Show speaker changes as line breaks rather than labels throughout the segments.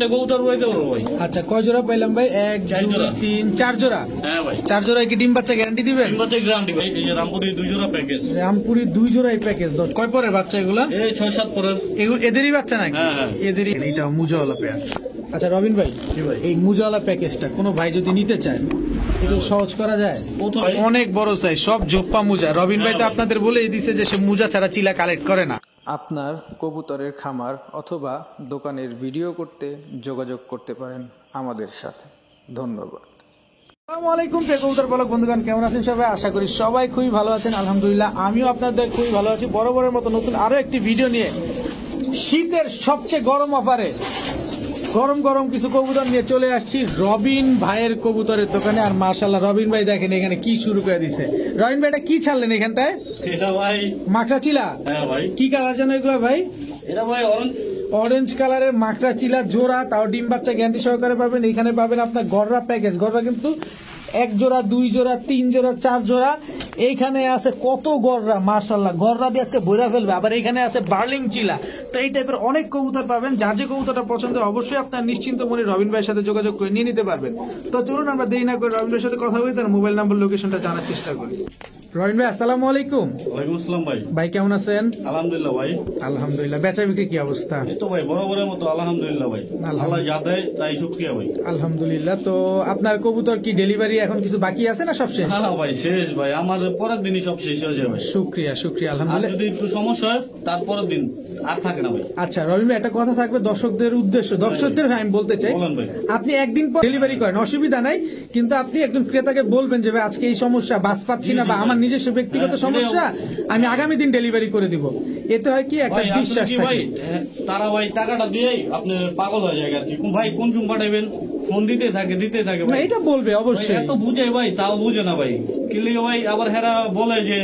প্রত্যেকটা কবুতর উড়াইতে পারবো ভাই।
আচ্ছা, কয় জোড়া পাইলাম ভাই? 1 2 3 4 জোড়া।
হ্যাঁ ভাই,
4 জোড়া কি ডিম বাচ্চা গ্যারান্টি দিবেন?
ডিম বাচ্চা গ্যারান্টি ভাই। এই যে রামপুরি 2 জোড়া প্যাকেজ।
রামপুরি 2 জোড়া এই প্যাকেজ। কয় পরের বাচ্চা এগুলা?
এই 6-7 পরের।
এগুলো এদেরই বাচ্চা নাকি?
হ্যাঁ হ্যাঁ,
এদেরই। এটা মুজাওয়ালা পেয়ার। আচ্ছা রবিন ভাই, এই মুজাওয়ালা প্যাকেজটা কোনো ভাই যদি নিতে চায় এটা সহজ করা যায়? অনেক বড় সাইজ, সব জোপ্পা মুজা। রবিন ভাইটা আপনাদের বলেই দিছে যে সে মুজা ছাড়া চিলা কালেক্ট করে না। আপনার কবুতরের খামার অথবা দোকানের ভিডিও করতে যোগাযোগ করতে পারেন আমাদের সাথে। ধন্যবাদ। আসসালামু আলাইকুম প্রিয় কবুতর পালক বন্ধুগণ, কেমন আছেন সবাই? আশা করি সবাই খুবই ভালো আছেন। আলহামদুলিল্লাহ আমিও আপনাদের খুবই ভালো আছি। বরাবরের মতো নতুন আরো একটি ভিডিও নিয়ে শীতের সবচেয়ে গরম অফারে গরম গরম কিছু কবুতর নিয়ে চলে আসছি রবিন ভাইয়ের কবুতরের দোকানে। আর মাশাআল্লাহ রবিন ভাই দেখেন এখানে কি শুরু করে দিছে। রবিন ভাই এটা কি ছাড়লেন এখানটায়?
এটা ভাই
মাকড়া চিলা।
হ্যাঁ ভাই,
কি কালার জানো এগুলা ভাই?
এটা ভাই
অরেঞ্জ কালারের মাকড়া চিলা জোড়া, তাও ডিম বাচ্চা গ্যারান্টি সহকারে পাবেন। এখানে পাবেন আপনার গররা প্যাকেজ। গররা কিন্তু 1 জোড়া 2 জোড়া 3 জোড়া 4 জোড়া। এইখানে আছে কত গররা, মাশাআল্লাহ গররা দিয়ে আজকে বইরা ফেলবে। আবার এখানে আছে বার্লিং চিলা। তো এই টাইপের অনেক কবুতর পাবেন। যার যে কবুতরটা পছন্দ অবশ্যই আপনার নিশ্চিন্ত মনে রবিন ভাইয়ের সাথে যোগাযোগ করে নিয়ে নিতে পারবেন। তো চলুন আমরা দেরি না করে রবিন ভাইয়ের সাথে কথা বলি, তার মোবাইল নাম্বার লোকেশনটা জানার চেষ্টা করি। রবিন ভাই আসসালামু আলাইকুম।
ওয়ালাইকুম আসসালাম ভাই।
ভাই কেমন আছেন?
আলহামদুলিল্লাহ ভাই।
আলহামদুলিল্লাহ। বেচা বিক্রি কি অবস্থা?
এই তো ভাই বরাবরের মতো আলহামদুলিল্লাহ ভাই। আল্লাহ যা দেয় তাই শুকরিয়া ভাই।
আলহামদুলিল্লাহ। তো আপনার কবুতর কি ডেলিভারি এখন কিছু বাকি আছে না সব শেষ?
না ভাই শেষ ভাই, আমার পরের দিনই সব শেষ হয়ে যাবে।
শুকরিয়া শুকরিয়া
আর
আলহামদুলিল্লাহ।
যদি একটু সমস্যা হয় তারপরের দিন আর থাকে না ভাই।
আচ্ছা রবিন ভাই একটা কথা থাকবে দর্শকদের উদ্দেশ্য, দর্শকদের আমি বলতে চাই,
বলেন ভাই।
আপনি একদিন পর ডেলিভারি করেন অসুবিধা নাই, কিন্তু আপনি একজন ক্রেতাকে বলবেন যে ভাই আজকে এই সমস্যা, বাস পাচ্ছি না বা আমার নিজস্ব ব্যক্তিগত সমস্যা, আমি আগামী দিন ডেলিভারি করে দিব। এতে হয় কি একটা বিশ্বাস
ভাই,
থাকে।
তারা ভাই টাকাটা দিয়েই আপনি পাগল হয়ে যায় আর কি। ভাই কোন চুম পাঠাবেন, ফোন দিতে থাকে
না
ভাই।
এটা বলবে অবশ্যই।
এত বুঝে ভাই, তাও বুঝে না ভাই। কিনলে ভাই আবার হেরা বলে যে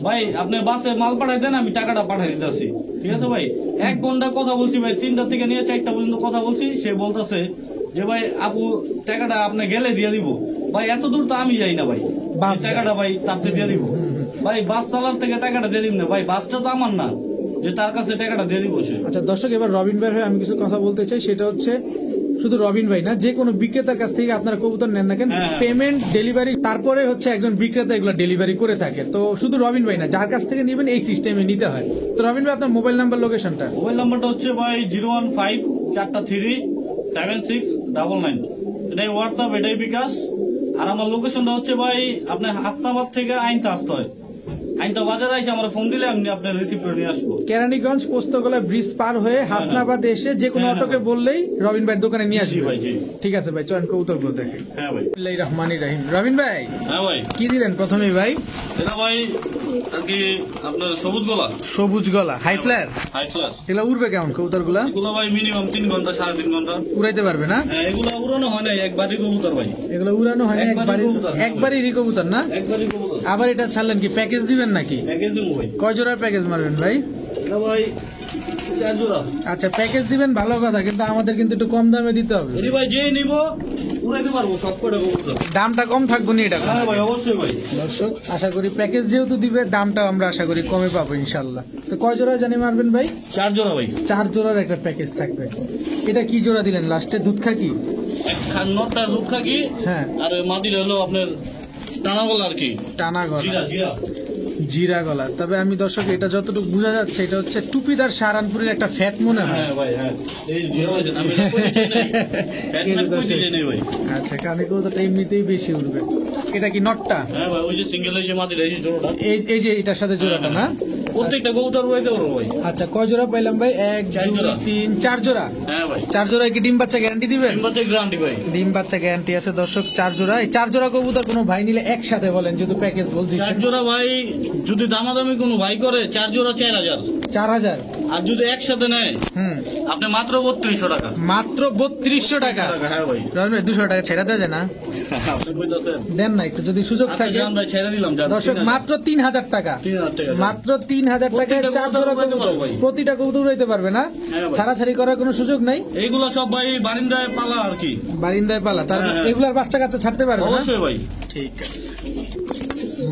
ভাই আপনি বাসে মাল পাঠাই দেন, আমি টাকাটা পাঠাই দিতেছি। ঠিক আছে ভাই, 1 ঘন্টা কথা বলছি ভাই, 3টা থেকে নিয়ে 4টা পর্যন্ত কথা বলছি। সে বলতেছে যে ভাই আপু টাকাটা আপনি গেলে দিয়ে দিব। ভাই এত দূর তো আমি যাই না ভাই, টাকাটা ভাই তাতে দিয়ে দিব। ভাই বাস চালার থেকে টাকাটা দিয়ে দিব না ভাই, বাসটা তো আমার না যে তার কাছে টাকাটা দিয়ে দিব সে।
আচ্ছা দর্শক, এবার রবিন ভাই আমি কিছু কথা বলতে চাই। সেটা হচ্ছে শুধু রবিন ভাই না, যে কোনো বিক্রেতার কাছ থেকে আপনারা কবুতর নেন না কেন, পেমেন্ট ডেলিভারি তারপরে হচ্ছে একজন বিক্রেতা এগুলো ডেলিভারি করে থাকে। তো শুধু রবিন ভাই না, যার কাছ থেকে নেবেন এই সিস্টেমে নিতে হয়। তো রবিন ভাই আপনার মোবাইল নাম্বার লোকেশনটা?
মোবাইল নাম্বারটা হচ্ছে ভাই 015437699। এটাই হোয়াটসঅ্যাপ, এটাই বিকাশ। আর আমার লোকেশনটা হচ্ছে ভাই আপনার হাসনাবাদ থেকে আইনতে আসতে হয়। আইনটা বাজারে এসে আমার ফোন দিলে আমি আপনার রিসিভ করে নিয়ে আসবো।
কেরানীগঞ্জ পোস্তগোলা ব্রিজ পার হয়ে হাসনাবাদ এসে যে কোনো অটোকে বললেই রবিন ভাইয়ের দোকানে নিয়ে আসবে ভাই। ঠিক আছে ভাই, চয়ন কবুতর গুলো দেখে।
হ্যাঁ ভাই।
বিসমিল্লাহির রহমানির রহিম। রবিন ভাই
হ্যাঁ ভাই,
কি দিলেন প্রথমেই ভাই?
এটা ভাই আর কি আপনার সবুজ গলা।
সবুজ গলা হাই ফ্লায়ার।
High class.
এগুলা উড়বে কেমন কবুতর গুলা?
এগুলো ভাই মিনিমাম 3 ঘন্টা 3.5 ঘন্টা
উড়াইতে পারবে না?
হ্যাঁ, এগুলো উড়ানো হয় না, একবারই কবুতর ভাই।
এগুলো উড়ানো হয় না, একবারই কবুতর না?
একবারই কবুতর।
আবার এটা ছাড়লেন কি প্যাকেজ দিবেন নাকি?
প্যাকেজ দেবো ভাই।
কয় জোড়ার প্যাকেজ মারবেন ভাই?
এটা ভাই 4 জোড়া।
আচ্ছা প্যাকেজ দিবেন ভালো কথা, কিন্তু আমাদের কিন্তু একটু কম দামে দিতে হবে।
যদি ভাই যেই নিব উড়াইতে পারবো সব কটা কবুতর।
দামটা কম থাকবো নি এটা?
হ্যাঁ ভাই অবশ্যই ভাই।
দর্শক আশা করি প্যাকেজ যেহেতু দিবে দামটা আমরা আশা করি কমে পাবো ইনশাল্লাহ। তো কয় জোড়া জানি মারবেন ভাই?
4 জোড়া ভাই।
4 জোড়ার একটা প্যাকেজ থাকবে। এটা কি জোড়া দিলেন লাস্টে? দুধ খাকি
নটটা দুধ খাকি।
হ্যাঁ।
আর মাটির হলো আপনার টানা গলা আর কি,
টানা গলা
জিরা জিরা
জিরা গলা। তবে আমি দর্শক এটা যতটুকু বোঝা যাচ্ছে এটা হচ্ছে টুপিদার সাহারানপুরের একটা ফ্যাট মনে হয়।
হ্যাঁ ভাই হ্যাঁ, এই জিরা আছে আমি এটা কই চাই নাই। ফ্যাটম্যান কই চাই নাই ভাই।
আচ্ছা কানে কবুতরটা এমনিতেই বেশি উঠবে। এটা কি নটটা?
হ্যাঁ ভাই, ওই যে সিঙ্গেল এই যে মাটির এই যে জোড়াটা,
এই যে এটার সাথে জোড়াটা না?
প্রত্যেকটা কবুতর উড়াইতে পারবো ভাই।
আচ্ছা কয় জোড়া পাইলাম ভাই? 1
4
2
জোড়া।
3 4 জোড়া।
হ্যাঁ ভাই।
4 জোড়ায় কি ডিম বাচ্চা গ্যারান্টি দিবেন?
ডিম বাচ্চা গ্যারান্টি ভাই।
ডিম বাচ্চা গ্যারান্টি আছে দর্শক। 4 জোড়া, এই 4 জোড়া কবুতর কোনো ভাই নিলে একসাথে বলেন যদি প্যাকেজ বলতেছেন।
4 জোড়া ভাই যদি দামাদামি কোনো ভাই করে 4 জোড়া 4000।
4000।
আর যদি একসাথে নেয় আপনি মাত্র 3200 টাকা।
মাত্র 3200 টাকা?
হ্যাঁ ভাই।
রবিন ভাই 200 টাকা ছেড়ে দেওয়া যায় না?
আপনি কইতাছেন
দেন না একটু যদি সুযোগ
আচ্ছা
থাকে।
জান ভাই ছেড়ে দিলাম জান।
দর্শক মাত্র 3000 টাকা।
3000 টাকা।
মাত্র 3000 টাকায় 4 জোড়া কবুতর। প্রতিটা কবুতর উড়াইতে পারবে না? ছাড়াছাড়ি করার কোনো সুযোগ নাই?
এইগুলো সব ভাই বারিন্দায় পালা আর কি।
বারিন্দায় পালা, তার এগুলার বাচ্চা কাচ্চা ছাড়তে পারবে না?
অবশ্যই ভাই।
ঠিক আছে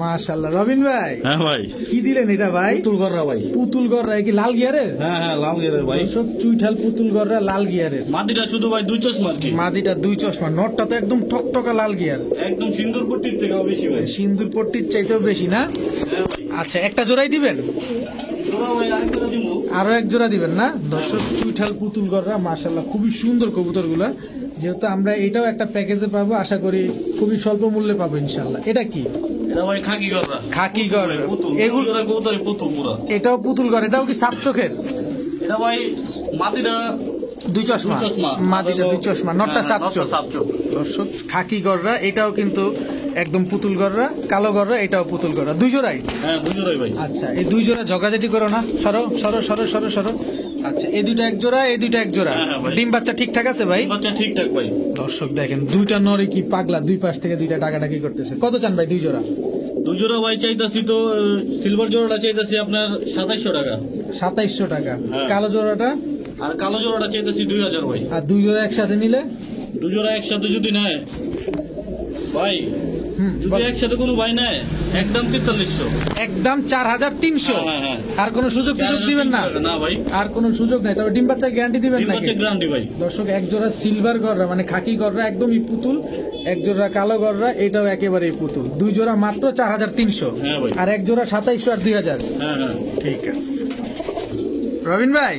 মাশাআল্লাহ। রবিন ভাই
হ্যাঁ ভাই,
কি দিলেন এটা ভাই?
পুতুল গররা ভাই।
পুতুল গররা, কি লাল গিয়ারের?
হ্যাঁ হ্যাঁ, লাল গেরের ভাই।
দর্শক চুইঠাল পুতুল গররা লাল গিয়ারের।
মাটিটা শুধু ভাই 2 চশমা আর কি।
মাদিটা 2 চশমা, নটটা তো একদম টকটকা লাল গিয়ার,
একদম সিন্দুর পট্টির থেকেও বেশি ভাই।
সিন্দুর পট্টির চাইতেও বেশি না?
হ্যাঁ ভাই।
আচ্ছা, একটা জোড়াই দিবেন?
জোড়া ভাই আরেকটা দিমু।
আরো এক জোড়া দিবেন না? দর্শক চুইঠাল পুতুল গররা মাশাআল্লাহ খুবই সুন্দর কবুতরগুলা। যেহেতু আমরা এটাও একটা প্যাকেজে পাবো, আশা করি খুবই স্বল্প মূল্যে পাবো ইনশাআল্লাহ। এটা কি?
এটা ভাই খাকি গররা।
খাকি গররা।
পুতুল।
এগুলো
এগুলো কবুতরের পুতুল পুরা।
এটাও পুতুল গড়, এটাও কি সাপ চোখের?
এটা ভাই মাটিটা
2 চশমা,
চশমা।
মাদিটা 2 চশমা, নটটা সাপ চোখ।
সাপ চোখ।
দর্শক খাকি গররা, এটাও কিন্তু একদম পুতুল গররা, কালো গররা, এটাও পুতুল গররা, 2 জোড়াই।
হ্যাঁ, দুজোড়াই ভাই।
আচ্ছা, এই 2 জোড়া ঝগড়াঝাটি করো না, সরো সরো সরো সরো সরো। আচ্ছা, এই দুইটা এক জোড়া, এই দুইটা এক জোড়া।
হ্যাঁ, ভাই।
ডিম বাচ্চা ঠিকঠাক আছে ভাই?
বাচ্চা ঠিকঠাক ভাই।
দর্শক দেখেন দুইটা নরে কি পাগলা, দুই পাশ থেকে দুইটা টাকাটাকি করতেছে। কত চান ভাই 2 জোড়া?
দুজোড়া ভাই চাইতাছি তো, সিলভার জোড়াটা চাইতাছি আপনার 2700 টাকা।
2700 টাকা।
হ্যাঁ।
কালো জোড়াটা?
আর কালো জোড়াটা চাইতাছি 2000 ভাই।
আর 2 জোড়া একসাথে নিলে?
দুজোড়া একসাথে যদি নেয় ভাই, যদি একসাথে কোনো ভাই নেয়, একদম 4300।
একদম 4300।
হ্যাঁ, হ্যাঁ।
আর কোনো সুযোগ দিবেন না?
না ভাই,
আর কোনো সুযোগ নাই। তবে ডিম বাচ্চা গ্যারান্টি দিবেন
ডিম
নাকি?
বাচ্চা গ্যারান্টি ভাই।
দর্শক এক জোড়া সিলভার গররা মানে খাকি গররা একদমই পুতুল, এক জোড়া কালো গররা এটাও একেবারেই পুতুল, 2 জোড়া মাত্র 4300।
হ্যাঁ ভাই।
আর এক জোড়া 2700 আর 2000।
হ্যাঁ হ্যাঁ।
ঠিক আছে রবিন ভাই,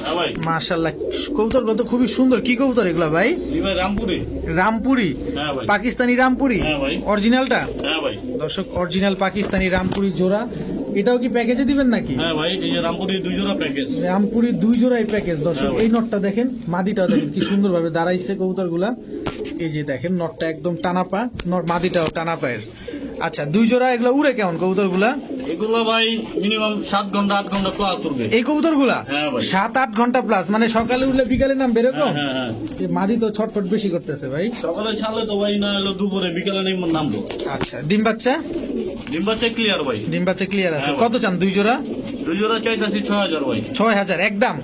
হ্যাঁ ভাই।
মাশাআল্লাহ কবুতর কত খুবই সুন্দর। কি কবুতর এগুলা ভাই?
এই ভাই রামপুরি।
রামপুরি?
হ্যাঁ ভাই।
পাকিস্তানি রামপুরি?
হ্যাঁ ভাই।
অরিজিনালটা?
হ্যাঁ ভাই।
দর্শক অরিজিনাল পাকিস্তানি রামপুরি জোড়া, এটাও কি প্যাকেজে দিবেন নাকি?
হ্যাঁ ভাই, এই যে রামপুরি 2 জোড়া প্যাকেজ।
রামপুরি 2 জোড়াই প্যাকেজ। দর্শক
হ্যাঁ ভাই।
এই নটটা দেখেন, মাদিটাও দেখেন কি সুন্দর ভাবে দাঁড়াইছে কবুতর গুলা। এই যে দেখেন নটটা একদম টানাপা, মাদিটাও টানাপায়ের। আচ্ছা, 2 জোড়া এগুলা উড়ে কেমন কবুতর গুলা?
এগুলো ভাই মিনিমাম 7 ঘন্টা 8 ঘন্টা প্লাস উঠবে।
এই কবুতর গুলা
হ্যাঁ ভাই।
7-8 ঘন্টা প্লাস, মানে সকালে উঠলে বিকালে নামবে এরকম?
হ্যাঁ হ্যাঁ।
এই মাদি তো ছটফট বেশি করতেছে ভাই।
সকালে ছাড়লে তো ভাই না হলো দুপুরে বিকালে নেই নামবো।
আচ্ছা, ডিম বাচ্চা?
ডিম বাচ্চা ক্লিয়ার ভাই।
ডিম বাচ্চা ক্লিয়ার আছে।
হ্যাঁ ভাই।
কত চান 2 জোড়া?
2 জোড়া চাইতাছি 6000 ভাই।
6000 একদম?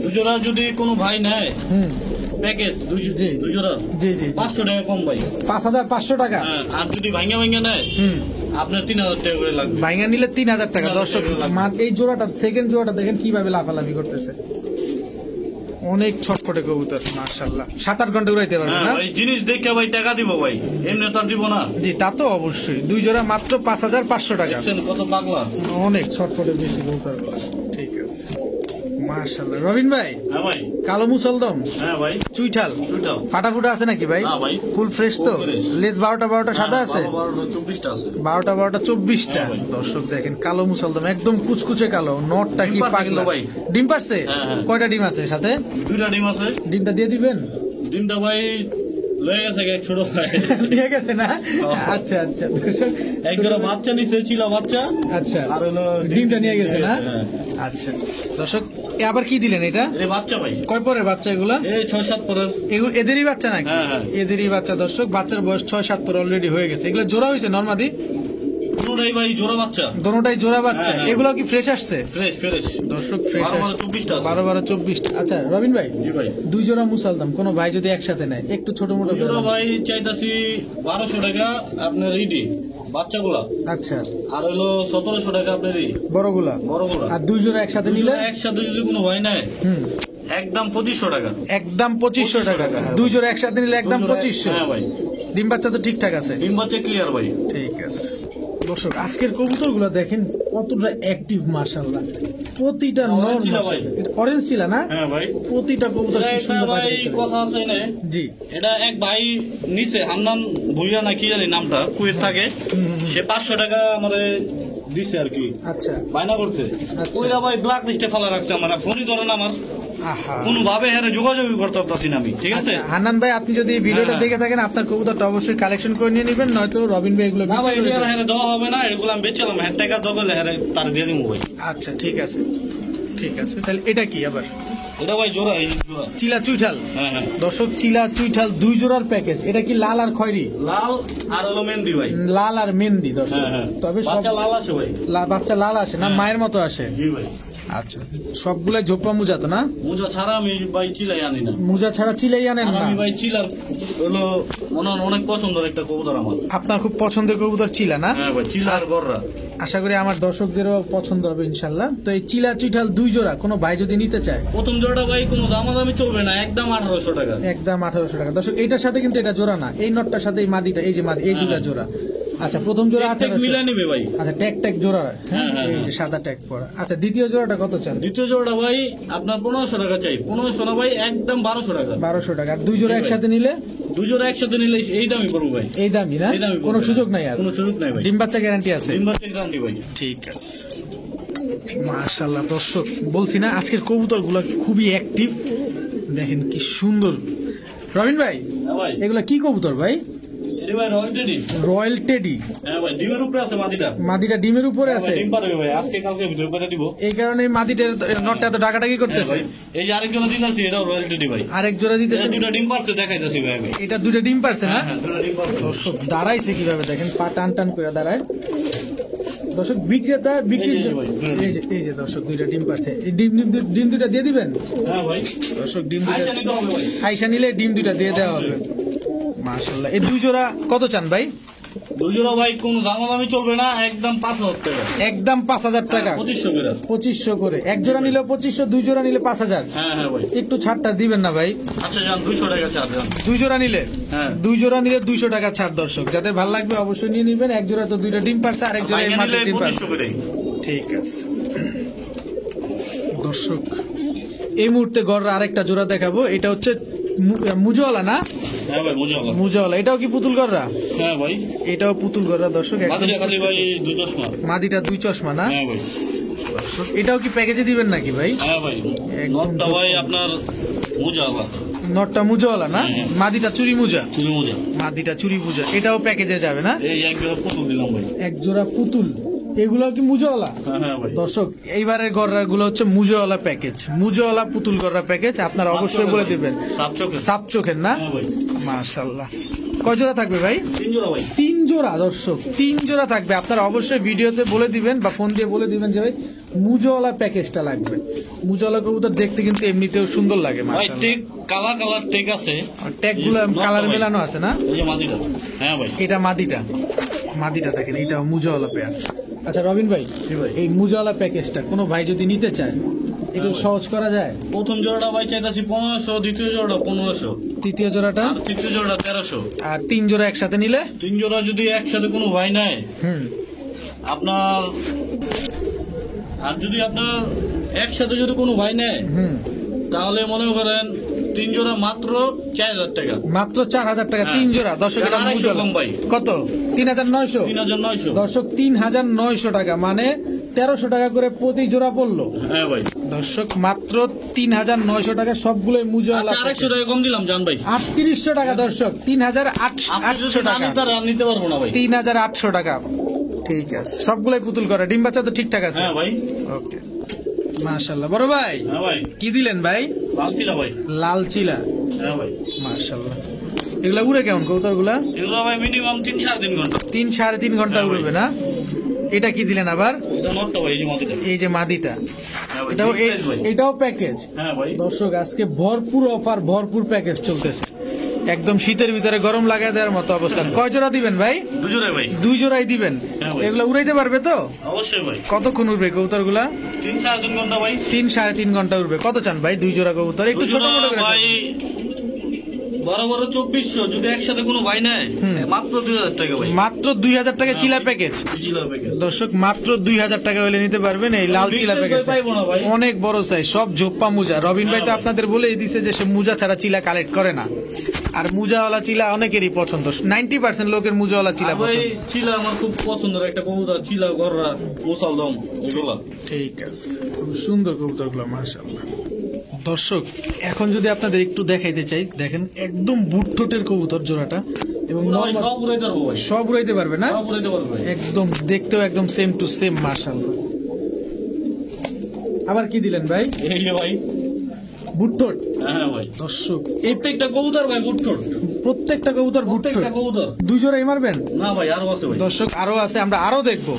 2 জোড়া যদি কোনো ভাই নেয়
হুম,
প্যাকেজ,
জি।
2 জোড়া
জি জি জি।
500 টাকা কম ভাই।
5500 টাকা?
হ্যাঁ, আর যদি ভাঙ্গা ভাঙ্গা নেয়
হুম,
আপনার 3000 টাকা করে লাগবে।
ভাইঙ্গা নিলে 3000 টাকা।
3000
দর্শক
টাকা লাগবে।
এই জোড়াটা, সেকেন্ড জোড়াটা দেখেন কিভাবে লাফালাফি করতেছে, অনেক ছটফটে কবুতর মাশাআল্লাহ। 7-8 ঘন্টা উড়াইতে পারবে
হ্যাঁ
না?
ভাই, জিনিস দেখে ভাই টাকা দিব ভাই, এমনি তো আর দিব না।
জি, তা তো অবশ্যই। 2 জোড়া মাত্র 5500 টাকা।
দেখছেন কত পাগলা।
অনেক ছটফটে বেশি কবুতর। ঠিক আছে মাশাআল্লাহ। রবিন ভাই,
হ্যাঁ ভাই।
কালো মুসলদম
হ্যাঁ ভাই।
চুইঠাল
দুইটাও।
ফাটাফুটা আছে নাকি ভাই?
না ভাই।
ফুল ফ্রেশ তো?
Full fresh।
লেজ 12টা সাদা আছে?
24টা আছে।
12টা 24টা।
হ্যাঁ ভাই।
দর্শক দেখেন কালো মুসলদম একদম কুচকুচে কালো, নটটা কি
ডিম পারছে
পাগলা।
কিন্তু ভাই।
ডিম পারছে?
হ্যাঁ, হ্যাঁ।
কয়টা ডিম আছে সাথে?
2টা ডিম আছে।
ডিমটা দিয়ে দিবেন?
ডিমটা ভাই লয়ে গেছে এক ছোট ভাই।
ঠিক আছে না? আচ্ছা আচ্ছা দর্শক,
এক জোড়া বাচ্চা নিছে, ছিল বাচ্চা।
আচ্ছা,
আর হলো
ডিমটা নিয়ে গেছে না?
হ্যাঁ।
আচ্ছা দর্শক, আবার কি দিলেন এটা?
এই বাচ্চা ভাই,
কয় পরের বাচ্চা এগুলা?
এই 6-7 পরের।
এগুলো এদেরই বাচ্চা নাকি?
হ্যাঁ, হ্যাঁ।
এদেরই বাচ্চা। দর্শক বাচ্চার বয়স 6-7 পর অলরেডি হয়ে গেছে। এগুলো জোড়া হয়েছে নরমাদি?
কোনটাই ভাই জোড়া বাচ্চা।
দোনোটাই জোড়া বাচ্চা।
হ্যাঁ, হ্যাঁ।
এগুলো কি ফ্রেশ আসছে?
Fresh fresh.
দর্শক ফ্রেশ
12-24টা আছে।
12-24টা। আচ্ছা রবিন ভাই,
জি ভাই।
2 জোড়া মুসালদাম কোন ভাই যদি একসাথে নেয়, একটু ছোট মোটো
জোড়া ভাই চাইতাছি 1200 টাকা আপনার এইটি বাচ্চাগুলা।
আচ্ছা,
আর হলো 1700 টাকা আপনার এই
বড়গুলা।
বড়গুলা।
আর 2 জোড়া একসাথে নিলে?
একসাথে যদি কোনো ভাই নেয়
হুম,
একদম 2500 টাকা।
একদম 2500 টাকা।
2500
2 জোড়া একসাথে নিলে একদম 2500।
হ্যাঁ ভাই।
ডিম বাচ্চা তো ঠিকঠাক আছে?
ডিম বাচ্চা ক্লিয়ার ভাই।
ঠিক আছে দর্শক, আজকের কবুতরগুলো দেখেন কতটা অ্যাক্টিভ মাশাআল্লাহ। প্রতিটা নর
Orange চিলা ভাই।
অরেঞ্জ ছিল না?
হ্যাঁ ভাই।
প্রতিটা কবুতর কি
এটা
সুন্দর
ভাই
পাখি।
কথা আছে না,
জি,
এটা এক ভাই নিচে হান্নান ভুইয়া না কি জানি নামটা, কুয়েত থাকে। সে 500 টাকা আমারে দিছে আর কি,
আচ্ছা
বায়না করছে।
আচ্ছা।
ওইরা ভাই ব্ল্যাক লিস্টে ফেলা রাখছে, আমার ফোনই ধরেন আমার,
আহা।
কোনোভাবে হ্যাঁ যোগাযোগই করতে পারতাছি না আমি। ঠিক আছে
আচ্ছা, হান্নান ভাই আপনি যদি এই ভিডিওটা
হ্যাঁ।
দেখে থাকেন, আপনার কবুতরটা অবশ্যই কালেকশন করে নিয়ে নেবেন, নয়তো রবিন ভাই এগুলো
না ভাই,
বিক্রি করে
এটা
দেবেন।
হ্যাঁ দেওয়া হবে না, এগুলো আমি বেচলাম, হ্যাঁ টাকা দগলে হ্যাঁ তার দিয়ে দিব ভাই।
আচ্ছা ঠিক আছে, ঠিক আছে। তাহলে এটা কি আবার?
এটা ভাই জোড়া, এই জোড়া।
চিলা চুইঠাল।
হ্যাঁ হ্যাঁ,
দর্শক চিলা চুইঠাল 2 জোড়ার প্যাকেজ। এটা কি লাল আর খয়েরি?
লাল আর হলো মেহেন্দি ভাই।
লাল আর মেহেন্দি দর্শক।
হ্যাঁ হ্যাঁ,
তবে সব
বাচ্চা লাল আছে ভাই।
বাচ্চা লাল আসে না?
হ্যাঁ।
মায়ের মতো আসে?
জি ভাই।
আচ্ছা, সবগুলাই ঝোপা মুজা তো না?
মুজা ছাড়া আমি ভাই চিলাই আনি না।
মুজা ছাড়া চিলাই আনেন
আর
না?
আমি ভাই চিলার হলো অনেক পছন্দের একটা কবুতর আমার।
আপনার খুব পছন্দের কবুতর চিলা না?
হ্যাঁ ভাই, চিলার গররা।
আশা করি আমার দর্শকদেরও পছন্দ হবে ইনশাল্লাহ। তো এই চিলা চুইঠাল 2 জোড়া কোনো ভাই যদি নিতে চায়,
প্রথম জোড়াটা ভাই কোনো দামাদামি চলবে না, একদম 1800 টাকা।
একদম 1800 টাকা। দর্শক এইটার সাথে কিন্তু এটা জোড়া না, এই নটটার সাথে এই মাদিটা, এই যে মাদি, এই দুটা জোড়া। আচ্ছা, প্রথম জোড়া
ট্যাগ
1800।
মিলা নিবে ভাই।
আচ্ছা, ট্যাগ ট্যাগ জোড়া,
হ্যাঁ, হ্যাঁ,
এই যে সাদা ট্যাগ পড়া। আচ্ছা, দ্বিতীয় জোড়াটা কত চান?
দ্বিতীয় জোড়াটা ভাই আপনার 1500 টাকা চাই। 1500 না ভাই, একদম 1200 টাকা।
1200 টাকা। আর 2 জোড়া
জি ভাই।
একসাথে নিলে?
2 জোড়া একসাথে নিলে এই দামই পড়বো ভাই।
এই দামই না?
এই দামই
কোনো
পড়বে।
সুযোগ নাই আর?
কোনো সুযোগ নাই ভাই।
ডিম বাচ্চা গ্যারান্টি আছে?
ডিম বাচ্চা গ্যারান্টি ভাই।
ঠিক আছে, মাশাআল্লাহ। দর্শক বলছি না, আজকের কবুতরগুলো খুবই অ্যাক্টিভ, দেখেন কি সুন্দর। রবিন ভাই,
হ্যাঁ ভাই,
এগুলা কি কবুতর ভাই?
এটি ভাই রয়্যাল টেডি।
Royal teddy.
হ্যাঁ ভাই, ডিমের উপরে আছে মাদিটা।
মাদিটা ডিমের উপরে
হ্যাঁ
আছে?
ভাই, ডিম পারবে ভাই, আজকে কালকে ভিতরে করে দিব।
এই কারণে মাদিটার নটটা এত ডাকাডাকি
হ্যাঁ
করতেছে।
ভাই, এই যে আরেকজন দিতেছি, এটাও রয়্যাল টেডি ভাই।
আরেক জোড়া দিতেছে?
দুটো ডিম পারছে দেখাইতেছি ভাই আমি।
এটা 2টা ডিম পারছে না?
হ্যাঁ, হ্যাঁ, দুটো ডিম পারছে।
দর্শক দাঁড়াইছে কিভাবে দেখেন, পা টান টান করে দাঁড়ায়। দর্শক বিক্রেতা বিক্রির
এই যে
জন্য-
ভাই, দুটো ডিম।
এই যে দর্শক 2টা ডিম পারছে। এই ডিম 2টা দিয়ে দিবেন?
হ্যাঁ ভাই,
দর্শক ডিম
আইসা
2টা
নিতে হবে ভাই।
আইসা নিলে ডিম 2টা দিয়ে দেওয়া হবে। মাশাআল্লাহ। এই 2 জোড়া কত চান ভাই?
2 জোড়া ভাই কোনো দামাদামি চলবে না, একদম 5000 টাকা।
একদম 5000 টাকা।
2500 করে।
2500 করে। এক জোড়া নিলে 2500, 2 জোড়া নিলে 5000।
হ্যাঁ হ্যাঁ ভাই।
একটু ছাড়টা দিবেন না ভাই?
আচ্ছা যান, 200 টাকা ছাড় যান।
2 জোড়া নিলে?
হ্যাঁ।
2 জোড়া নিলে 200 টাকা ছাড়। দর্শক যাদের ভালো লাগবে অবশ্যই নিয়ে নিবেন। এক জোড়া তো 2টা ডিম পারছে, আরেক জোড়া এই
পাইকারি
মাটির
নিলে
ডিম পারছে।
2500 করে।
ঠিক আছে দর্শক, এই মুহূর্তে গড় আরেকটা জোড়া দেখাবো। এটা হচ্ছে মুজওয়ালা না?
হ্যাঁ ভাই, মজা হবে।
মুজওয়ালা। এটাও কি পুতুল গড়রা?
হ্যাঁ ভাই,
এটাও পুতুল গড়রা দর্শক। একদম
মাদিটা খালি ভাই 2 চশমা।
মাদিটা 2 চশমা না?
হ্যাঁ ভাই।
দর্শক এটাও কি প্যাকেজে দিবেন নাকি ভাই?
হ্যাঁ ভাই,
একদম
নটটা ভাই আপনার মোজা আলা।
নটটা মুজওয়ালা না?
হ্যাঁ।
মাদিটা চুরি মুজা?
চুরি মোজা।
মাদিটা চুরি মুজা। এটাও প্যাকেজে যাবে না?
এই এক জোড়া পুতুল দিলাম ভাই।
এক জোড়া পুতুল। এগুলো কি মুজওয়ালা?
হ্যাঁ হ্যাঁ ভাই।
দর্শক এইবারের গড়রা গুলো হচ্ছে মুজওয়ালা প্যাকেজ, মুজওয়ালা পুতুল গড়রা প্যাকেজ। আপনারা অবশ্যই বলে দিবেন।
সাপ চোখে।
সাপ চোখের না?
হ্যাঁ ভাই।
মাশাআল্লাহ। কয় জোড়া থাকবে ভাই?
3 জোড়া ভাই।
3 জোড়া দর্শক, 3 জোড়া থাকবে। আপনারা অবশ্যই ভিডিওতে বলে দিবেন বা ফোন দিয়ে বলে দিবেন যে ভাই মুজওয়ালা প্যাকেজটা লাগবে। মুজওয়ালা কবুতর দেখতে কিন্তু এমনিতেও সুন্দর লাগে
ভাই
মাশাআল্লাহ।
টেক কালার টেক আছে।
ট্যাগ গুলো কালার মেলানো আছে না?
এই যে মাদিটা। হ্যাঁ ভাই।
এটা মাদিটা দেখেন, এটা মুজওয়ালা পেয়ার। আচ্ছা রবিন ভাই, এই মুজওয়ালা প্যাকেজটা কোনো ভাই যদি নিতে চায়, একটু সহজ করা যায়?
প্রথম জোড়াটা ভাই চাইতাছি 1500, দ্বিতীয় জোড়া 1500,
তৃতীয় জোড়াটা?
আর তৃতীয় জোড়া 1300।
আর 3 জোড়া একসাথে নিলে?
3 জোড়া যদি একসাথে কোনো ভাই নেয় আপনার, আর যদি আপনার একসাথে যদি কোনো ভাই নেয় তাহলে মনে করেন 3 জোড়া মাত্র 4000 টাকা।
মাত্র 4000 টাকা 3 জোড়া। দর্শক এটা
250
মুজওয়ালা।
কম ভাই।
কত? 3900।
3900।
দর্শক 3900 টাকা, মানে 1300 টাকা করে প্রতি জোড়া পড়লো।
হ্যাঁ ভাই।
দর্শক মাত্র 3900 টাকা, সবগুলোই মুজওয়ালা।
আচ্ছা 100 টাকা কম দিলাম জান ভাই।
3800 টাকা দর্শক, 3800 টাকা,
তারা নিতে পারবো না ভাই।
3800 টাকা। ঠিক আছে, সবগুলাই পুতুল করে। ডিম বাচ্চা তো ঠিকঠাক আছে?
হ্যাঁ ভাই।
ওকে, মাশাআল্লাহ। বড় ভাই
হ্যাঁ ভাই,
কি দিলেন ভাই?
পালছি না ভাই।
লাল চিলা।
হ্যাঁ ভাই।
মাশাআল্লাহ। এগুলা উড়ে কেমন কবুতর গুলা?
এগুলো ভাই মিনিমাম 3-3.5 ঘন্টা।
3-3.5 ঘন্টা
হ্যাঁ ভাই।
উড়বে না? এটা কি দিলেন আবার?
এটা নটটা ভাই, এই যে মাদিটা।
এই যে মাদিটা,
হ্যাঁ ভাই,
এটাও
big size ভাই।
এটাও প্যাকেজ।
হ্যাঁ ভাই।
দর্শক আজকে ভরপুর অফার, ভরপুর প্যাকেজ চলতেছে। একদম শীতের ভিতরে গরম লাগায় দেওয়ার মতো অবস্থান। কয় জোড়া দিবেন ভাই?
2 জোড়া ভাই।
2 জোড়াই দিবেন।
হ্যাঁ ভাই।
এগুলো উড়াইতে পারবে তো?
অবশ্যই ভাই।
কতক্ষণ উড়বে কবুতর গুলা?
3-3.5 ঘন্টা ভাই।
3-3.5 ঘন্টা উড়বে। কত চান ভাই 2 জোড়া কবুতর? একটু ছোট মোটো করে
ভাই
চান।
বড় বড় 2400, যদি একসাথে কোনো ভাই নেয় মাত্র 2000 টাকা ভাই।
মাত্র 2000 টাকা চিলা প্যাকেজ।
জিলা প্যাকেজ।
দর্শক মাত্র 2000 টাকা হলে নিতে পারবেন এই লাল
Big
চিলা
size
প্যাকেজ।
পাইবো না ভাই।
অনেক বড় সাইজ, সব ঝোপ্পা মুজা। রবিন ভাই তো
ভাই।
আপনাদের বলেই দিছে যে সে মুজা ছাড়া চিলা কালেক্ট করে না। আর মুজাওয়ালা চিলা অনেকেরই পছন্দ, 90% লোকের মুজাওয়ালা চিলা
আর ভাই
পছন্দ।
চিলা আমার খুব পছন্দের একটা কবুতর, চিলা গররা, মোসাল দম এগুলা।
ঠিক আছে, খুব সুন্দর কবুতরগুলো মাশাআল্লাহ। দর্শক এখন যদি আপনাদের একটু দেখাইতে চাই, দেখেন একদম বুটঠোঁটের কবুতর জোড়াটা, এবং
পুরো ভাই
normal-
সব উড়াইতে পারবো ভাই।
সব উড়াইতে পারবে না?
সব উড়াইতে পারবো ভাই।
একদম দেখতেও একদম সেম টু সেম মাশাআল্লাহ। আবার কি দিলেন ভাই?
এই যে ভাই।
বুটঠোঁট।
হ্যাঁ ভাই।
দর্শক
প্রত্যেকটা কবুতর ভাই বুটঠোট।
প্রত্যেকটা কবুতর বুটঠোট।
প্রত্যেকটা কবুতর।
2 জোড়াই মারবেন?
না ভাই, আরো আছে ভাই।
দর্শক আরো আছে, আমরা আরো দেখবো।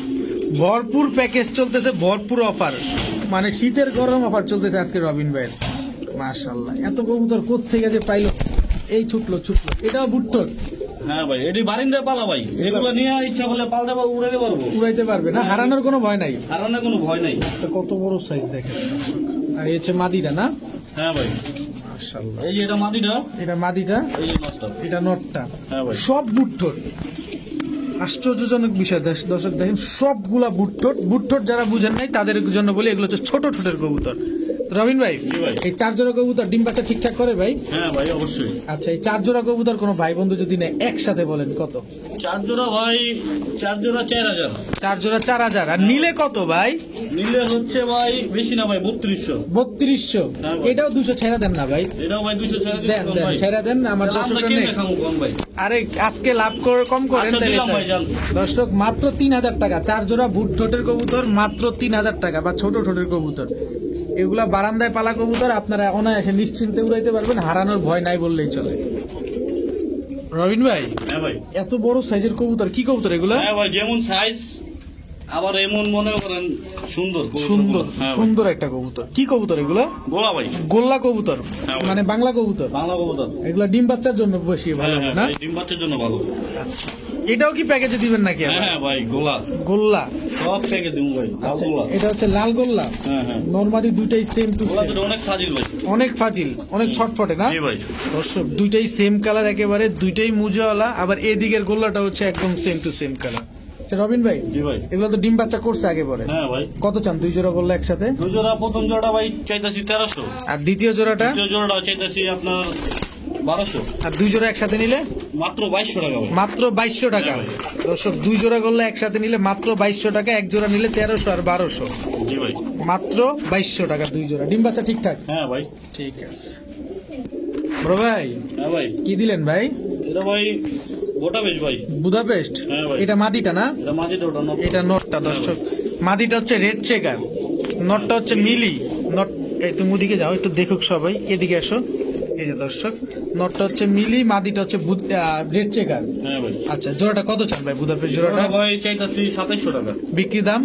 ভরপুর প্যাকেজ চলতেছে, ভরপুর অফার। মানে শীতের গরম অফার চলতেছে আজকে রবিন ভাইয়ের। মাশাআল্লাহ, এত কবুতর কোত্থেকে যে পাইলো। এই ছুটলো, এটাও বুট্টোর।
হ্যাঁ ভাই, এটি বারিন্দায় পালা ভাই, এগুলো নিয়ে ইচ্ছা করলে পাল্টে বা উড়াইতে পারবো।
উড়াইতে পারবে না, হারানোর কোনো ভয় নাই।
হারানোর কোনো ভয় নাই।
তো কত বড় সাইজ দেখেন দর্শক। আর এই হচ্ছে মাদিটা না?
হ্যাঁ ভাই,
মাশাআল্লাহ।
এই যে এটা মাদিটা,
এটা মাদিটা,
এই যে নটটা।
এটা নটটা।
হ্যাঁ ভাই,
সব বুট্টোর। আশ্চর্যজনক বিষয় দর্শক দেখেন, সবগুলা বুট্টোর যারা বুঝেন নাই তাদের জন্য বলি, এগুলো হচ্ছে ছোট ঠোঁটের কবুতর। রবিন ভাই,
জি ভাই।
এই 4 জোড়া কবুতর ডিম বাচ্চা ঠিকঠাক করে ভাই?
হ্যাঁ ভাই, অবশ্যই।
আচ্ছা, এই 4 জোড়া কবুতর কোনো ভাই বন্ধু যদি নেয় একসাথে বলেন কত?
4 জোড়া ভাই, 4 জোড়া 4000।
4 জোড়া 4000। আর নিলে কত ভাই?
নিলে হচ্ছে ভাই বেশি না ভাই, 3200।
3200।
হ্যাঁ ভাই।
এটাও 200 ছেড়ে দেন না ভাই?
এটাও ভাই 200 ছেড়ে
দেন দেন, ছেড়ে দেন আমার দর্শকরা নেই।
দেখাবো কম ভাই।
আরে আজকে লাভ করে কম করেন
আচ্ছা,
তাহলে
দিলাম
তাই।
ভাই, যান।
দর্শক মাত্র 3000 টাকা 4 জোড়া বুট ঠোঁটের কবুতর, মাত্র 3000 টাকা। বা ছোট ঠোঁটের কবুতর, এগুলা বারান্দায় পালা কবুতর, আপনারা অনায়াসে নিশ্চিন্তে উড়াইতে পারবেন, হারানোর ভয় নাই বললেই চলে। রবিন ভাই,
হ্যাঁ ভাই।
এত বড় সাইজের কবুতর, কি কবুতর এগুলা?
হ্যাঁ ভাই, যেমন সাইজ আবার এমন মনে করেন সুন্দর কবুতর।
সুন্দর,
হ্যাঁ ভাই।
সুন্দর একটা কবুতর। কি কবুতর এগুলা?
গোলা ভাই,
গোল্লা কবুতর,
হ্যাঁ ভাই।
মানে বাংলা কবুতর।
বাংলা কবুতর।
এগুলা ডিম বাচ্চার জন্য বেশি ভালো
হ্যাঁ
না?
ভাই, ডিম বাচ্চার জন্য ভালো।
আচ্ছা, এটাও কি প্যাকেজে দিবেন নাকি আবার?
হ্যাঁ ভাই, গোলা
গোল্লা।
সব থেকে দিন ভাই, লাল
আচ্ছা,
গোলা।
এটা হচ্ছে লাল গোল্লা।
হ্যাঁ হ্যাঁ,
নরমালি দুইটাই সেম টু
গোলা
সেম,
দুটো অনেক ফাজিল ভাই।
অনেক ফাজিল, অনেক ছটফটে না
জি ভাই।
দর্শক? দুইটাই সেম কালার একেবারে, দুইটাই মুজাওয়ালা। আবার এদিকের গোল্লাটা হচ্ছে একদম সেম টু সেম কালার। আচ্ছা রবিন ভাই,
জি ভাই।
এগুলো তো ডিম বাচ্চা করছে আগে পরে।
হ্যাঁ ভাই,
কত চান 2 জোড়া গোল্লা একসাথে?
2 জোড়া, প্রথম জোড়া ভাই চাইতাছি 1300।
আর দ্বিতীয় জোড়াটা?
দ্বিতীয় জোড়াটা চাইতাছি আপনার 1200।
আর 2 জোড়া একসাথে নিলে
মাত্র 2200 টাকা ভাই।
মাত্র 2200 টাকা।
হ্যাঁ
দর্শক 2 জোড়া গোল্লা একসাথে নিলে মাত্র 2200 টাকা, এক জোড়া নিলে 1300 আর 1200।
জি ভাই।
মাত্র 2200 টাকা 2 জোড়া। ডিম বাচ্চা ঠিকঠাক?
হ্যাঁ ভাই।
ঠিক আছে। বড় ভাই,
হ্যাঁ ভাই,
কি দিলেন ভাই?
এটা ভাই গোটা বেশ ভাই।
বুদাপেস্ট।
হ্যাঁ ভাই।
এটা মাদিটা না?
এটা মাঝিটা, ওটা নট।
এটা নটটা দর্শক। মাদিটা হচ্ছে রেড চেকার, নটটা হচ্ছে মিলি। নট, এই তুমি ওদিকে যাও, একটু দেখুক সবাই, এদিকে আসো। এই যে দর্শক, নটটা হচ্ছে মিলি, মাদিটা হচ্ছে রেড চেকার।
হ্যাঁ ভাই।
আচ্ছা, জোড়াটা কত চান ভাই বুদাপেস্ট জোড়াটা?
জোড়া ভাই চাইতাছি 2700 টাকা।
বিক্রি দাম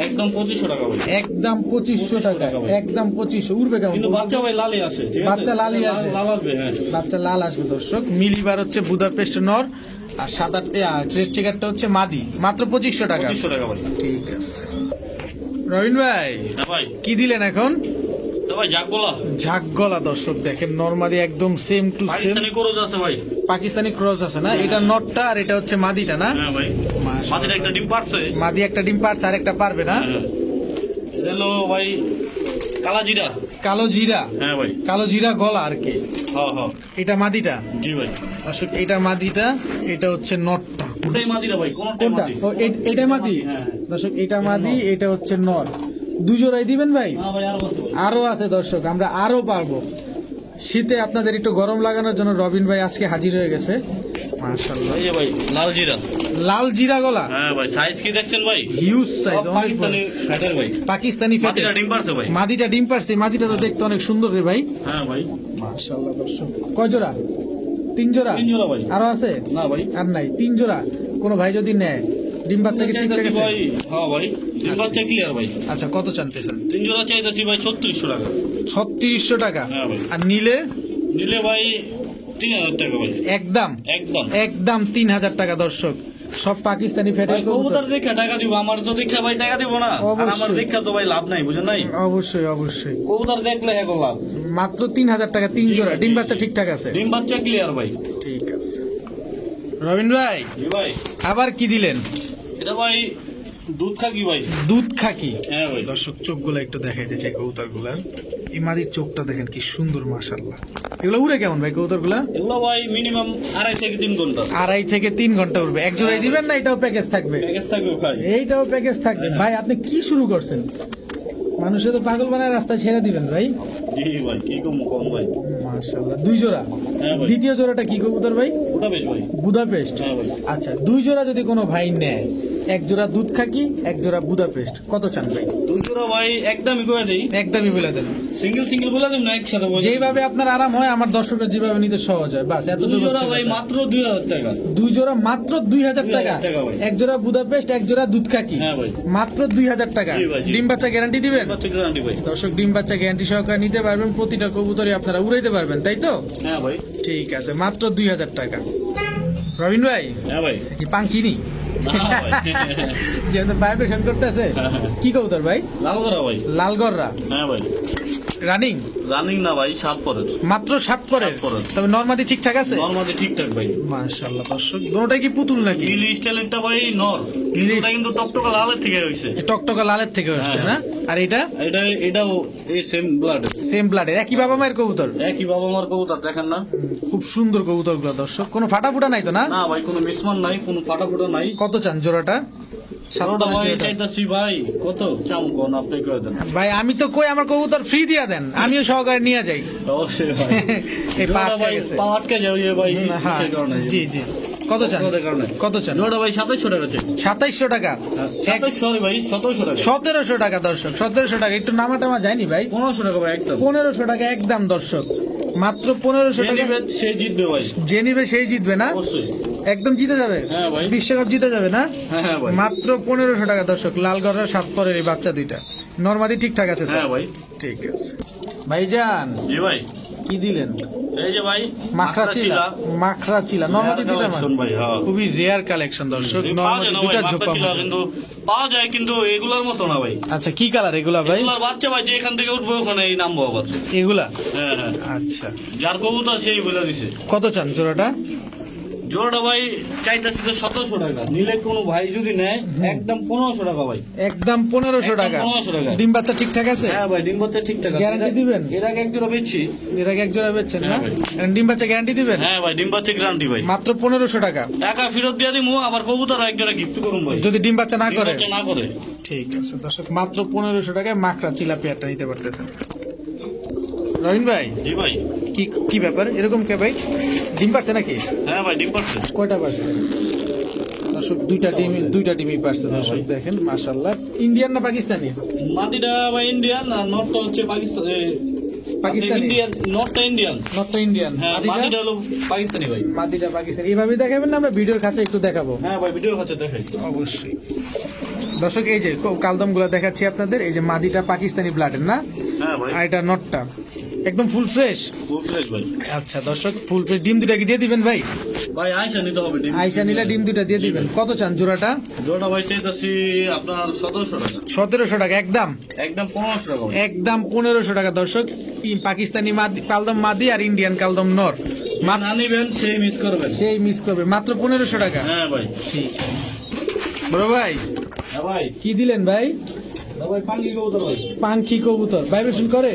একদম 2500 টাকা ভাই।
একদম 2500 টাকা।
ভাই।
একদম 2500। উড়বে কেমন?
কিন্তু বাচ্চা ভাই লালই আসে, ঠিক আছে?
বাচ্চা লালই আসে।
লাল আসবে, হ্যাঁ।
বাচ্চা লাল আসবে দর্শক। মিলিবার হচ্ছে বুদাপেস্ট নর, আর সাদা রেড চেকারটা হচ্ছে মাদি। মাত্র 2500 টাকা।
2500 টাকা ভাই।
ঠিক আছে। রবিন ভাই,
হ্যাঁ ভাই,
কি দিলেন এখন?
এটা ভাই জাগগোলা।
ঝাকগলা দর্শক দেখেন, নরমালি একদম সেম টু সেম।
পাকিস্তানি করজ আছে ভাই।
পাকিস্তানি ক্রস আছে না? এটা নটটা আর এটা হচ্ছে মাদিটা না?
হ্যাঁ ভাই,
মাশাআল্লাহ।
মাঝে একটা ডিম পারছে।
মাদি একটা ডিম পারছে, আর একটা পারবে না?
হ্যাঁ। এটা হলো ভাই কালাজিরা।
কালো জিরা।
হ্যাঁ ভাই।
কালো জিরা গলা আর কি।
হ্যাঁ হ্যাঁ,
এটা মাদিটা
জি ভাই।
দর্শক, এটা মাদিটা, এটা হচ্ছে নটটা।
ওটাই মাদিরা ভাই, কোনটাই
কোনটা?
মাদি।
ও, এটা মাদি।
হ্যাঁ, হ্যাঁ।
দর্শক, এটা মাদি, এটা হচ্ছে নর। 2 জোড়াই দিবেন ভাই?
হ্যাঁ ভাই, আরো আছে ভাই।
আরো আছে দর্শক, আমরা আরো পারবো। শীতে আপনাদের একটু গরম লাগানোর জন্য রবিন ভাই আজকে হাজির হয়ে গেছে। মাশাআল্লাহ।
এই যে ভাই লাল জিরা।
লাল জিরা গলা,
হ্যাঁ ভাই, সাইজ কি দেখছেন ভাই?
হিউজ সাইজ,
সব
অনেক বড়।
পাকিস্তানি ফ্যাটের ভাই।
পাকিস্তানি ফেটে।
মাদিরা ডিম পারছে ভাই।
মাদিটা ডিম পারছে। মাদিটা তো দেখতে অনেক সুন্দর রে ভাই।
হ্যাঁ ভাই,
মাশাআল্লাহ দর্শক। কয় জোড়া? 3 জোড়া।
3 জোড়া ভাই।
আরো আছে?
না ভাই,
আর নাই, 3 জোড়া। কোন ভাই যদি নেয়, ডিম বাচ্চা কি ঠিক
চাইতাছি
আছে?
ভাই। হ্যাঁ ভাই, ডিম বাচ্চা ক্লিয়ার ভাই।
আচ্ছা, কত চাইতেছেন?
3 জোড়া চাইতাছি ভাই 3600 টাকা।
3600 টাকা।
হ্যাঁ ভাই।
আর নিলে
নিলে ভাই 3000 টাকা ভাই।
একদম
একদম।
একদম 3000 টাকা দর্শক। সব পাকিস্তানি
ভাই
ফেটের কবুতর।
কবুতর দেখে টাকা দিব, আমার তো দেখে ভাই টাকা দিব না। আর আমার
অবশ্যই।
দেখা তো ভাই লাভ নাই, বুঝেন নাই?
অবশ্যই অবশ্যই।
কবুতর দেখলে এখন লাভ।
মাত্র 3000 টাকা 3 জোড়া। ডিম বাচ্চা ঠিকঠাক আছে?
ডিম বাচ্চা ক্লিয়ার ভাই।
ঠিক আছে। রবিন ভাই,
জি ভাই,
আবার কি দিলেন?
এটা ভাই দুধ খাকি ভাই।
দুধ খাকি।
হ্যাঁ ভাই।
দর্শক চোখগুলো একটু দেখাইতে চাই কবুতর গুলার। এই মাদির চোখটা দেখেন কি সুন্দর, মাশাআল্লাহ। এগুলো উড়ে কেমন ভাই কবুতর গুলা?
এগুলো ভাই মিনিমাম 2.5 থেকে 3 ঘন্টা।
2.5 থেকে 3 ঘন্টা উড়বে। এক জোড়াই দিবেন না এটাও প্যাকেজ থাকবে?
প্যাকেজ থাকবে ভাই।
এইটাও প্যাকেজ থাকবে। ভাই আপনি কি শুরু করছেন? মানুষে তো পাগল বানায় রাস্তায় ছেড়ে দিবেন ভাই।
জি ভাই, কি কম কম ভাই।
মাশাআল্লাহ। 2 জোড়া।
হ্যাঁ ভাই।
দ্বিতীয় জোড়াটা কি কবুতর ভাই?
ওটা বেশ ভাই।
বুদাপেস্ট।
হ্যাঁ ভাই।
আচ্ছা, 2 জোড়া যদি কোনো ভাই নেয়, 1 জোড়া দুধ খাকি, 1 জোড়া বুদাপেস্ট, কত চান ভাই?
2 জোড়া ভাই একদমই করে দেই।
একদমই বলে দেন।
সিঙ্গেল সিঙ্গেল বলে দেব না, একসাথে বলে দেব।
যেভাবে আপনার আরাম হয়, আমার দর্শকরা যেভাবে নিতে সহজ হয়, বাস
2
এতটুকু
জোড়া
হচ্ছে
ভাই
কথা।
মাত্র 2000 টাকা।
2 জোড়া মাত্র 2000 টাকা।
2000 টাকা ভাই।
1 জোড়া বুদাপেস্ট, 1 জোড়া দুধ খাকি,
হ্যাঁ ভাই।
মাত্র 2000 টাকা।
জি ভাই, জি।
ডিম বাচ্চা গ্যারান্টি দিবেন?
বাচ্চা গ্যারান্টি ভাই।
দর্শক ডিম বাচ্চা গ্যারান্টি সহকারে নিতে পারবেন, প্রতিটা কবুতরই আপনারা উড়াইতে পারবেন, তাই তো?
হ্যাঁ ভাই।
ঠিক আছে, মাত্র 2000 টাকা। রবিন ভাই,
হ্যাঁ ভাই।
কি পাঙ্কি নি
না ভাই।
যেহেতু ভাইব্রেশন করতেছে, কি কবুতর ভাই?
লালগড়া ভাই।
লালগড়রা
হ্যাঁ ভাই।
রানিং?
রানিং না ভাই, 7 পরের।
মাত্র 7 পরের?
সাত পরের।
তবে নরমাদি ঠিকঠাক আছে?
নরমালি ঠিকঠাক ভাই।
মাশাআল্লাহ। দর্শক দুটোটাই কি পুতুল নাকি?
নীলি স্টাইলেরটা ভাই নর,
নীলি-
এটা কিন্তু টকটকা লালের থেকে হইছে।
টকটকা লালের থেকে হচ্ছে না? আর এটা
এটাও এই সেম ব্লাড,
সেম ব্লাডের, একই বাবা মায়ের কবুতর।
একই বাবা মার কবুতর, দেখেন না?
খুব সুন্দর কবুতর গুলো দর্শক, কোনো ফাটাফুটা নাই তো না?
না ভাই, কোনো মিসমান নাই, কোনো ফাটাফুটা নাই।
কত চান জোড়াটা?
সাতটা ভাই চাইতাছি ভাই, কত চাম কোন আপনি কয়ে দেন
ভাই আমি তো কই আমার কবুতর ফ্রি দিয়া দেন, আমিও সহকারে নিয়ে যাই।
অবশ্যই ভাই।
এই পা
জোড়া
আটকে
ভাই
গেছে।
পা আটকে যাও যে ভাই,
হ্যাঁ,
কিসের কারণে?
জি জি। কত চান?
কত কারণে?
কত চান?
জোড়া ভাই 2700 টাকা চাই।
2700 টাকা?
2700 ভাই, 1700 টাকা।
1700 টাকা দর্শক, 1700 টাকা। একটু নামা টামা যায়নি ভাই?
1500 টাকা ভাই একদম।
1500 টাকা একদম দর্শক, মাত্র 1500
যে
টাকা।
নিবে সে জিতবে ভাই।
যে নিবে সেই জিতবে না?
অবশ্যই।
একদম জিতে যাবে?
হ্যাঁ ভাই।
বিশ্বকাপ জিতে যাবে না?
হ্যাঁ হ্যাঁ ভাই।
মাত্র 1500 টাকা দর্শক, লালগড়রা 7 পরের এই বাচ্চা দুইটা। নরমাদি ঠিকঠাক আছে তো?
হ্যাঁ ভাই।
ঠিক আছে ভাইজান।
জি ভাই।
কি দিলেন?
এই যে ভাই
মাখরা চিলা। মাখরা চিলা নরমাদি দিলাম।
কালেকশন ভাই। হ্যাঁ।
খুবই রেয়ার কালেকশন দর্শক,
পাওয়া
নরমাদি
যায় না
দুইটা
ভাই, মাত্রা
ঝোপা
ছিল,
মুজা।
কিন্তু পাওয়া যায়, কিন্তু এগুলার মতো না ভাই।
আচ্ছা, কি কালার এগুলা ভাই?
এগুলার বাচ্চা ভাই যে এখান থেকে উঠবে ওখানে এই নামবো আবার।
এগুলা?
হ্যাঁ হ্যাঁ।
আচ্ছা,
যার কবুতর সেই বলে দিছে।
কত চান জোড়াটা?
জোড়াটা ভাই চাইতেছি তো 1700 টাকা, নিলে কোনো ভাই যদি নেয় একদম 1500 টাকা ভাই।
একদম 1500 টাকা।
1500 টাকা।
ডিম বাচ্চা ঠিকঠাক আছে?
হ্যাঁ ভাই, ডিম বাচ্চা ঠিকঠাক আছে।
গ্যারান্টি দিবেন?
এর আগে এক জোড়া বেচছি।
এর আগে এক জোড়া বেচছেন না?
হ্যাঁ ভাই।
এখন ডিম বাচ্চা গ্যারান্টি দিবেন?
হ্যাঁ ভাই, ডিম বাচ্চা গ্যারান্টি ভাই।
মাত্র 1500 টাকা।
টাকা ফেরত দিয়ে দিমু, আবার কবুতর এক জোড়া গিফট করুন ভাই,
যদি ডিম বাচ্চা না
ডিম
করে?
বাচ্চা না করে।
ঠিক আছে দর্শক, মাত্র 1500 টাকায় মাকড়া চিলা পেয়ারটা নিতে পারতেছেন। রবিন ভাই,
জি ভাই।
কি কি ব্যাপার এরকম কে ভাই? ডিম পারছে নাকি?
হ্যাঁ ভাই, ডিম পাচ্ছে।
কয়টা পারছে দর্শক? দুইটা ডিমই পারছে দর্শক, দেখেন মাশাআল্লাহ। ইন্ডিয়ান না পাকিস্তানি?
মাটিটা ভাই ইন্ডিয়ান, আর নটটা হচ্ছে পাকিস্তান।
পাকিস্তানি?
ইন্ডিয়ান, নটটা ইন্ডিয়ান।
নটটা ইন্ডিয়ান,
হ্যাঁ, মাটিটা হলো পাকিস্তানি ভাই।
মাদিটা পাকিস্তানি। এইভাবে দেখাবেন না, আমরা ভিডিওর কাছে একটু দেখাবো?
হ্যাঁ ভাই, ভিডিও হচ্ছে দেখাই।
অবশ্যই দর্শক, এই যে কালদম গুলা দেখাচ্ছি আপনাদের। এই যে মাদিটা পাকিস্তানি ব্লাডের না?
হ্যাঁ ভাই।
আর এটা নটটা একদম ফুল ফ্রেশ।
খুব ফ্রেশ ভাই।
আচ্ছা দর্শক, ফুল ফ্রেশ। ডিম দুটা কি দিয়ে দিবেন ভাই?
ভাই আয়সা নিতে হবে ডিম।
আইসা নিলে ডিম দুটা দিয়ে দিবেন। কত চান জোড়াটা?
জোড়া ভাই চাইতেছি আপনার 1700 টাকা।
1700 টাকা একদম?
একদম 1500 টাকা ভাই।
একদম 1500 টাকা দর্শক। পাকিস্তানি মাদি কালদম মাদি আর ইন্ডিয়ান কালদম নর,
না নিবেন সেই মিস করবেন।
সেই মিস করবে। মাত্র 1500 টাকা।
হ্যাঁ ভাই।
ঠিক আছে বড় ভাই।
হ্যাঁ ভাই।
কি দিলেন ভাই?
হ্যাঁ ভাই, পাঙ্গি কবুতর ভাই।
পাঙ্খি কবুতর ভাইব্রেশন করে?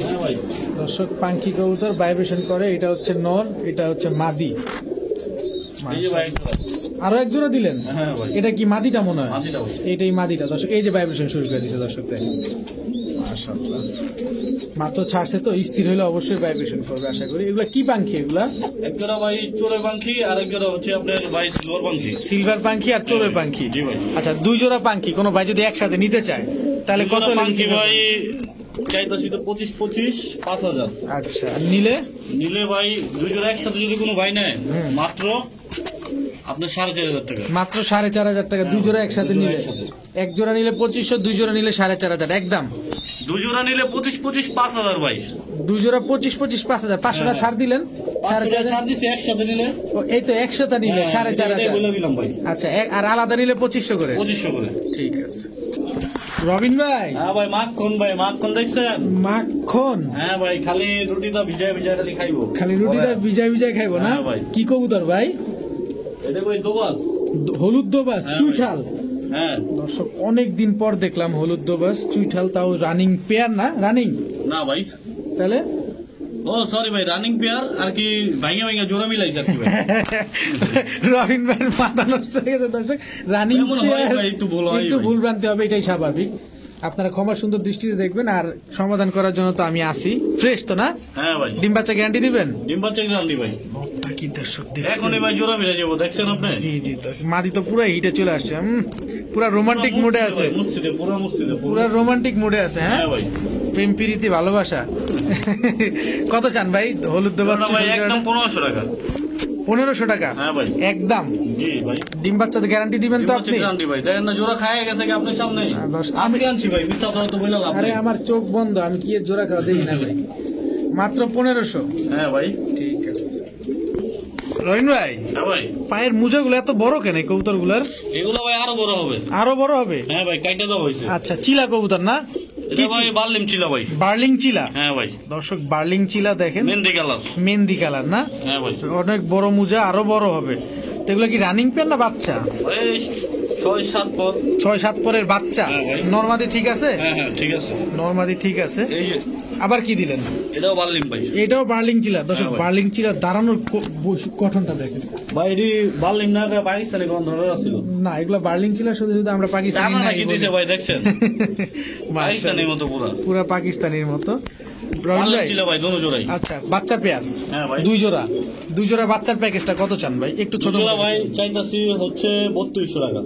হ্যাঁ ভাই।
দর্শক, পাঙ্খি কবুতর ভাইব্রেশন করে। এটা হচ্ছে নর, এটা হচ্ছে মাদি।
এই যে ভাই।
আরো এক জোড়া দিলেন?
হ্যাঁ ভাই।
এটা কি মাদিটা মনে হয়?
মাটিটা ভাই।
এটাই মাদিটা দর্শক। এই যে ভাইব্রেশন শুরু করে দিয়েছে দর্শক, দেখেন মাশাআল্লাহ। মাত্র ছাড়ছে তো, স্থির হলে অবশ্যই ভাইব্রেশন করবে আশা করি। এগুলা কি পাঙ্খি এগুলা?
এক জোড়া ভাই চোরে পাঙ্খি, আর এক জোড়া হচ্ছে আপনার ভাই সিলভার পাঙ্খি।
সিলভার পাঙ্খি আর চোরের পাঙ্খি?
জি ভাই।
আচ্ছা, দুই জোড়া পাঙ্খি কোনো ভাই যদি একসাথে নিতে চায় তাহলে কত
জোড়া
নেবেন?
পাঙ্খি ভাই চাইতেছি তো 25 5000।
আচ্ছা, আর নিলে?
নিলে ভাই দুই জোড়া একসাথে যদি কোনো ভাই নেয়,
হুম।
মাত্র আপনার 4500 টাকা।
মাত্র 4500 টাকা দুই জোড়া একসাথে
দুই জোড়া
নিলে?
একসাথে।
এক জোড়া নিলে 2500, দুই জোড়া নিলে 4500 একদম?
দুই জোড়া নিলে 25 5000 ভাই।
দুই জোড়া 25 5000, 500 টাকা ছাড় দিলেন? 4500
ছাড় দিচ্ছি একসাথে নিলে।
ও, এই তো 100টা নিলে
হ্যাঁ,
4500।
এটাই বলে দিলাম ভাই।
আচ্ছা, আর আলাদা নিলে 2500 করে?
2500 করে।
ঠিক আছে রবিন ভাই।
হ্যাঁ ভাই, মাখন ভাই, মাখন দেখছেন?
মাখন?
হ্যাঁ ভাই, খালি রুটিটা ভিজায় ভিজায় খালি খাইবো।
খালি রুটিটা ভিজাই ভিজাই খাইবো না?
হ্যাঁ ভাই।
কি কবুতর ভাই?
এটা ভাই দোবাস।
হলুদ দোবাস,
হ্যাঁ
চুইঠাল।
হ্যাঁ।
দর্শক, অনেক দিন পর দেখলাম হলুদ দোবাস চুইঠাল, তাও রানিং পেয়ার না? রানিং
না ভাই।
তাহলে?
ও সরি ভাই, রানিং পেয়ার আর কি ভাইঙ্গা ভাইঙ্গা জোড়া মিলাইছে আর কি ভাই।
রবিন ভাইয়ের মাথা নষ্ট হয়ে গেছে দর্শক। রানিং
এমন হয় ভাই, একটু ভুল হয়
একটু
ভাই।
ভুল ভ্রান্তি হবে, এটাই স্বাভাবিক। আপনারা ক্ষমা সুন্দর দৃষ্টিতে দেখবেন, আর সমাধান করার জন্য তো আমি আসি। ফ্রেশ তো না?
হ্যাঁ ভাই।
ডিম বাচ্চা গ্যারান্টি দিবেন?
ডিম বাচ্চা গ্যারান্টি ভাই।
কি দর্শক
এখনই ভাই জোড়া মিলাই যাবো, দেখছেন আপনি?
জি জি, মাদি তো পুরো হিটে চলে আসছে। পুরা রোমান্টিক মুডে আছে।
মুস্তিদে, পুরো মুস্তিদে।
পুরা রোমান্টিক মুডে আছে। হ্যাঁ
হ্যাঁ ভাই।
প্রেম প্রীতি ভালোবাসা। কত চান ভাই হলুদ দোবাস
জোড়া ভাই
চুইঠাল
একদম
জোড়াটা?
1500 টাকা।
1500 টাকা
হ্যাঁ ভাই।
একদম।
জি ভাই।
ডিম বাচ্চাতে গ্যারান্টি দিবেন তো আপনি?
গ্যারান্টি ভাই, দেখেন না জোড়া খায় গেছে কি আপনার সামনে? আমি আনছি ভাই, মিথ্যা কথা তো বললাম।
আরে আমার চোখ বন্ধ, আমি কি এর জোড়া খাওয়া দেখি না ভাই। মাত্র 1500।
হ্যাঁ ভাই।
ঠিক আছে রহিন ভাই,
হ্যাঁ ভাই।
পায়ের মোজাগুলো এত বড় কেন এই কবুতর গুলার?
এগুলো ভাই আরো বড় হবে।
আরো বড় হবে?
হ্যাঁ ভাই, কাইটা দেওয়া হয়েছে।
আচ্ছা, চিলা কবুতর না?
এটা ভাই বার্লিম ছিল ভাই।
বার্লিং চিলা?
হ্যাঁ ভাই।
দর্শক বার্লিং চিলা দেখেন,
মেহেন্দি কালার।
মেহেন্দি কালার না?
হ্যাঁ ভাই।
অনেক বড় মোজা, আরো বড় হবে। তো এগুলো কি রানিং পেয়ার না বাচ্চা?
এই 6-7 পর।
6-7 পরের বাচ্চা?
হ্যাঁ ভাই।
নরমাদি ঠিক আছে?
হ্যাঁ হ্যাঁ ঠিক আছে।
নরমাদি ঠিক আছে।
এই যে
আবার কি দিলেন?
এটাও বার্লিম ভাই।
এটাও বার্লিং চিলা। দর্শক
হ্যাঁ ভাই।
বার্লিং চিলা দাঁড়ানোর গঠনটা দেখেন
ভাই এটি বার্লিম না, এটা পাকিস্তানি কোন ধরনের ছিল
না, এগুলো বার্লিং চিলা শুধু শুধু আমরা পাকিস্তানি
জানা
নাই
নাকি দিছে ভাই, দেখছেন পাকিস্তানির মতো পুরো।
পুরা পাকিস্তানির মতো। রহিম
বার্লিম
ভাই,
ছিল ভাই, দোনো জোড়াই।
আচ্ছা বাচ্চা পেয়ার
হ্যাঁ ভাই।
দুই জোড়া বাচ্চার প্যাকেজটা কত চান ভাই? একটু ছোট
জোড়া ভাই চাইতাছি হচ্ছে 3200 টাকা।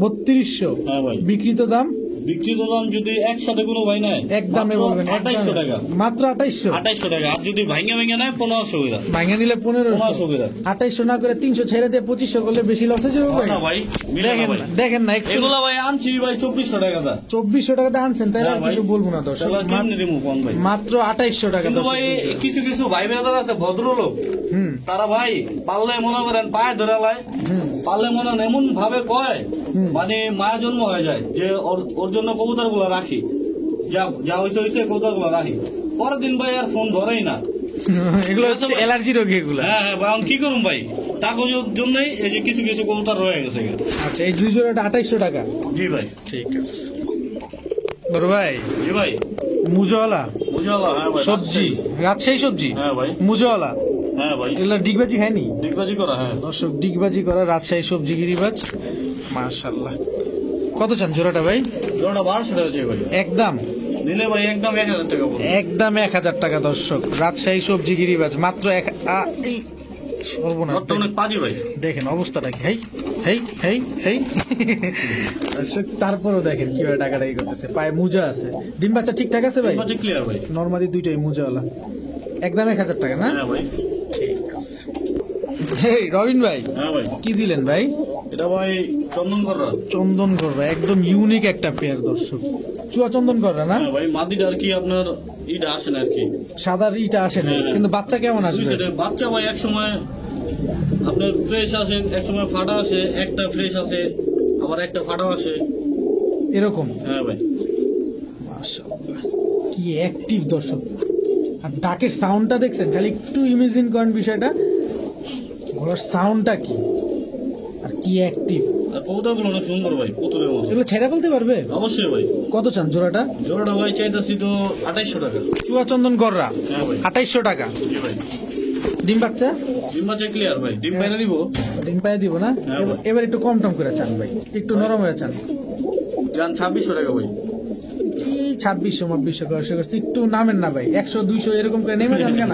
3200?
হ্যাঁ ভাই।
বিক্রিত দাম?
বিক্রিত দাম যদি একসাথে কোনো ভাই নেয়
একদমে বলবেন?
2800 টাকা।
মাত্র 2800?
2800 টাকা। আর যদি ভাঙে ভাঙে নেয় 1500 টাকা।
ভাঙা নিলে 1500?
1500 টাকা।
2800 না করে 300 ছেড়ে দিয়ে 2500 করলে বেশি লস হয়ে যাবে ভাই।
না ভাই, মিলে না
দেখেন
ভাই।
না, দেখেন না একটু।
এগুলা ভাই আনছি ভাই 2400 টাকা দা।
2400 টাকাতে আনছেন তাহলে আর
হ্যাঁ ভাই।
কিছু বলবো না দর্শক।
তাহলে কেমনে দিমু কোন ভাই?
মাত্র 2800 টাকা
কিন্তু
দর্শক।
ভাই কিছু কিছু ভাই বেদার আছে ভদ্রলোক,
হুম
তারা ভাই পারলে মনে করেন পায়ে ধরে লাই,
হুম
পারলে মনে করেন এমন ভাবে কয়
হুম।
মানে মায়া জন্ম হয়ে যায় যে ওর জন্য কবুতর গুলো রাখি, যা যা হয়েছে হয়েছে কবুতর গুলো রাখি। পরের দিন ভাই আর ফোন ধরেই না।
এগুলো হচ্ছে অ্যালার্জি রোগী এগুলা।
হ্যাঁ হ্যাঁ ভাই, আমি কি করুম ভাই, কাগজের জন্যই এই যে কিছু কিছু কবুতর রয়ে গেছে।
আচ্ছা, এই দুই জোড়াটা 2800 টাকা?
জি ভাই।
ঠিক আছে বড় ভাই।
জি ভাই।
মুজওয়ালা
বুঝালা। হ্যাঁ ভাই।
সবজি, রাজশাহী সবজি?
হ্যাঁ ভাই।
মুজওয়ালা?
হ্যাঁ ভাই।
এগুলা ডিগবাজি খায়নি?
ডিগবাজি করা। হ্যাঁ
দর্শক ডিগবাজি করা রাজশাহী সবজি গিরিবাজ, মাশাআল্লাহ। কত চান জোড়াটা ভাই?
জোড়াটা 1200 টাকা চাই ভাই।
একদম?
নিলে ভাই একদম 1000 টাকা বলবো।
একদম 1000 টাকা দর্শক। রাজশাহী সবজি গিরিবাজ মাত্র এই সর্বনাশ
বর্তমানে পাজি ভাই।
দেখেন অবস্থাটা কি। হেই হেই হেই হেই দর্শক, তারপরেও দেখেন কিভাবে টাকাটা ই করতেছে। পায়ে মোজা আছে, ডিম বাচ্চা ঠিকঠাক আছে ভাই?
বাচ্চা ক্লিয়ার ভাই।
নরমালি দুইটাই মোজাওয়ালা। একদম 1000 টাকা না?
হ্যাঁ ভাই।
ঠিক আছে। হেই রবিন ভাই,
হ্যাঁ ভাই।
কি দিলেন ভাই?
এটা ভাই চন্দন কররা।
চন্দন কররা, একদম ইউনিক একটা পেয়ার দর্শক। চুয়া চন্দন কররা না?
হ্যাঁ ভাই, মাদিটা আর কি আপনার ইটা আসে না আর কি,
সাদার ইটা আসে না,
হ্যাঁ।
কিন্তু বাচ্চা কেমন আসবে?
বুঝছেন, বাচ্চা ভাই এক সময় আপনার ফ্রেশ আসে, এক সময় ফাটা আসে, একটা ফ্রেশ আসে আবার একটা ফাটা আসে
এরকম?
হ্যাঁ ভাই।
মাশাআল্লাহ, কি অ্যাক্টিভ দর্শক। আর ডাকের সাউন্ডটা দেখছেন? খালি একটু ইমেজিন করেন বিষয়টা, গলার সাউন্ডটা কি আর কি অ্যাক্টিভ।
আর কবুতরগুলো অনেক সুন্দর ভাই, পুতুলের মতো।
এগুলো ছেড়ে বলতে পারবে?
অবশ্যই ভাই।
কত চান জোড়াটা?
জোড়াটা ভাই চাইতেছি তো 2800 টাকা।
চুয়া চন্দন কররা
হ্যাঁ ভাই।
2800 টাকা।
জি ভাই।
ডিম বাচ্চা?
ডিম বাচ্চা ক্লিয়ার ভাই, ডিম বাইরে দিব।
ডিম পায়ে দিব না?
হ্যাঁ ভাই।
এবার একটু কম টম করে চান ভাই, একটু নরম হয়ে চান।
যান 2600 টাকা ভাই।
এই 2600 করছে, একটু নামেন না ভাই। 100 200 এরকম করে নেমে যান কেন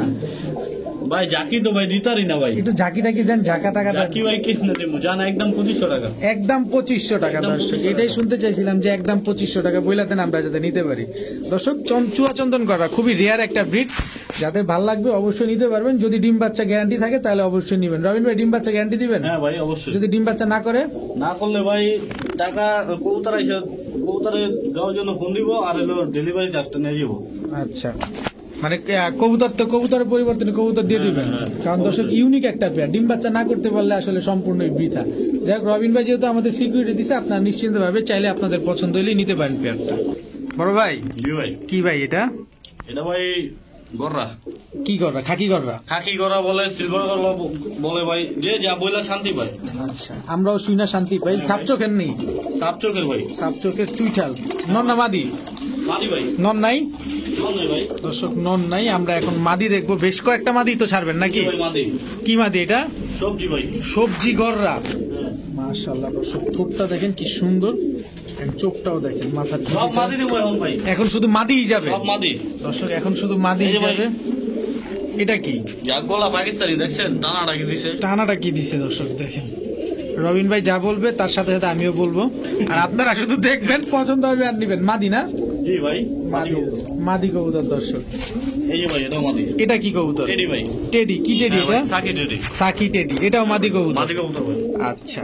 ভাই? জাকি তো ভাই দিতারি না ভাই।
একটু ঝাঁকি টাকি দেন, ঝাঁকা টাকা দেন।
জাকি ভাই কিনে দেবো, জান একদম 2500 টাকা।
একদম 2500 টাকা
একদম
দর্শক।
2500
এটাই
টাকা।
শুনতে চাইছিলাম যে একদম 2500 টাকা বইলা দেন, আমরা যাতে নিতে পারি। দর্শক চুয়া চন্দন করা খুবই রেয়ার একটা ব্রিড, যাদের ভালো লাগবে অবশ্যই নিতে পারবেন। যদি ডিম বাচ্চা গ্যারান্টি থাকে তাহলে অবশ্যই নিবেন। রবিন ভাই, ডিম বাচ্চা গ্যারান্টি দিবেন?
হ্যাঁ ভাই অবশ্যই।
যদি ডিম বাচ্চা না করে?
না করলে ভাই টাকা কবুতর এসে কবুতরে দেওয়ার জন্য ফোন দিব, আর হলো ডেলিভারি চার্জটা নিয়ে যাবো।
আচ্ছা, মানে কবুতর তো কবুতরের পরিবর্তনে কবুতর দিয়ে দিবেন,
হ্যাঁ,
কারণ দর্শক ইউনিক একটা পেয়ার। ডিম বাচ্চা না করতে পারলে আসলে সম্পূর্ণই বৃথা। যাই হোক, রবিন ভাই যেহেতু আমাদের সিকিউরিটি দিচ্ছে, আপনারা নিশ্চিন্ত ভাবে চাইলে আপনাদের পছন্দ হলেই নিতে পারেন পেয়ারটা। বড় ভাই,
জি ভাই।
কি ভাই এটা?
এটা ভাই গররা।
কি কররা? খাকি কররা?
খাকি গররা বলে, সিলভার গররা বলে ভাই, যে যা বইলা শান্তি পায়।
আচ্ছা, আমরাও শুই না শান্তি পাই। সাপ চোখের নেই?
সাপ চোখের ভাই।
সাপ চোখের চুইঠাল নন না মাদি?
মাদি ভাই।
নন নাই
নয় ভাই।
দর্শক, নন নাই। আমরা এখন মাদি দেখবো। বেশ কয়েকটা মাদি তো ছাড়বেন নাকি?
জি ভাই, মাদি।
কি মাদি এটা?
সবজি ভাই।
সবজি গররা।
হ্যাঁ।
মাশাআল্লাহ দর্শক, ঠোঁটটা দেখেন কি সুন্দর, চোখটাও দেখেন, মাথার
সব মাদি দেবো এখন ভাই।
এখন শুধু মাদিই যাবে
সব মাদি।
দর্শক, এখন শুধু মাদিই
এই যে ভাই।
যাবে। এটা কি?
যাক বলা পাকিস্তানি, দেখছেন টানাটা কি দিছে?
টানাটা কি দিছে দর্শক দেখেন। রবিন ভাই যা বলবে তার সাথে সাথে আমিও বলবো, আর আপনারা শুধু দেখবেন, পছন্দ হবে আর নিবেন। মাদি না?
জি ভাই, মাদি।
মাদি কবুতর দর্শক।
এই যে ভাই এটাও মাদি।
এটা কি কবুতর?
টেডি ভাই।
টেডি কি টেডি
হ্যাঁ ভাই,
এটা?
Psaki teddy.
সাকি টেডি, এটাও মাদি কবুতর।
মাদি কবুতর ভাই।
আচ্ছা,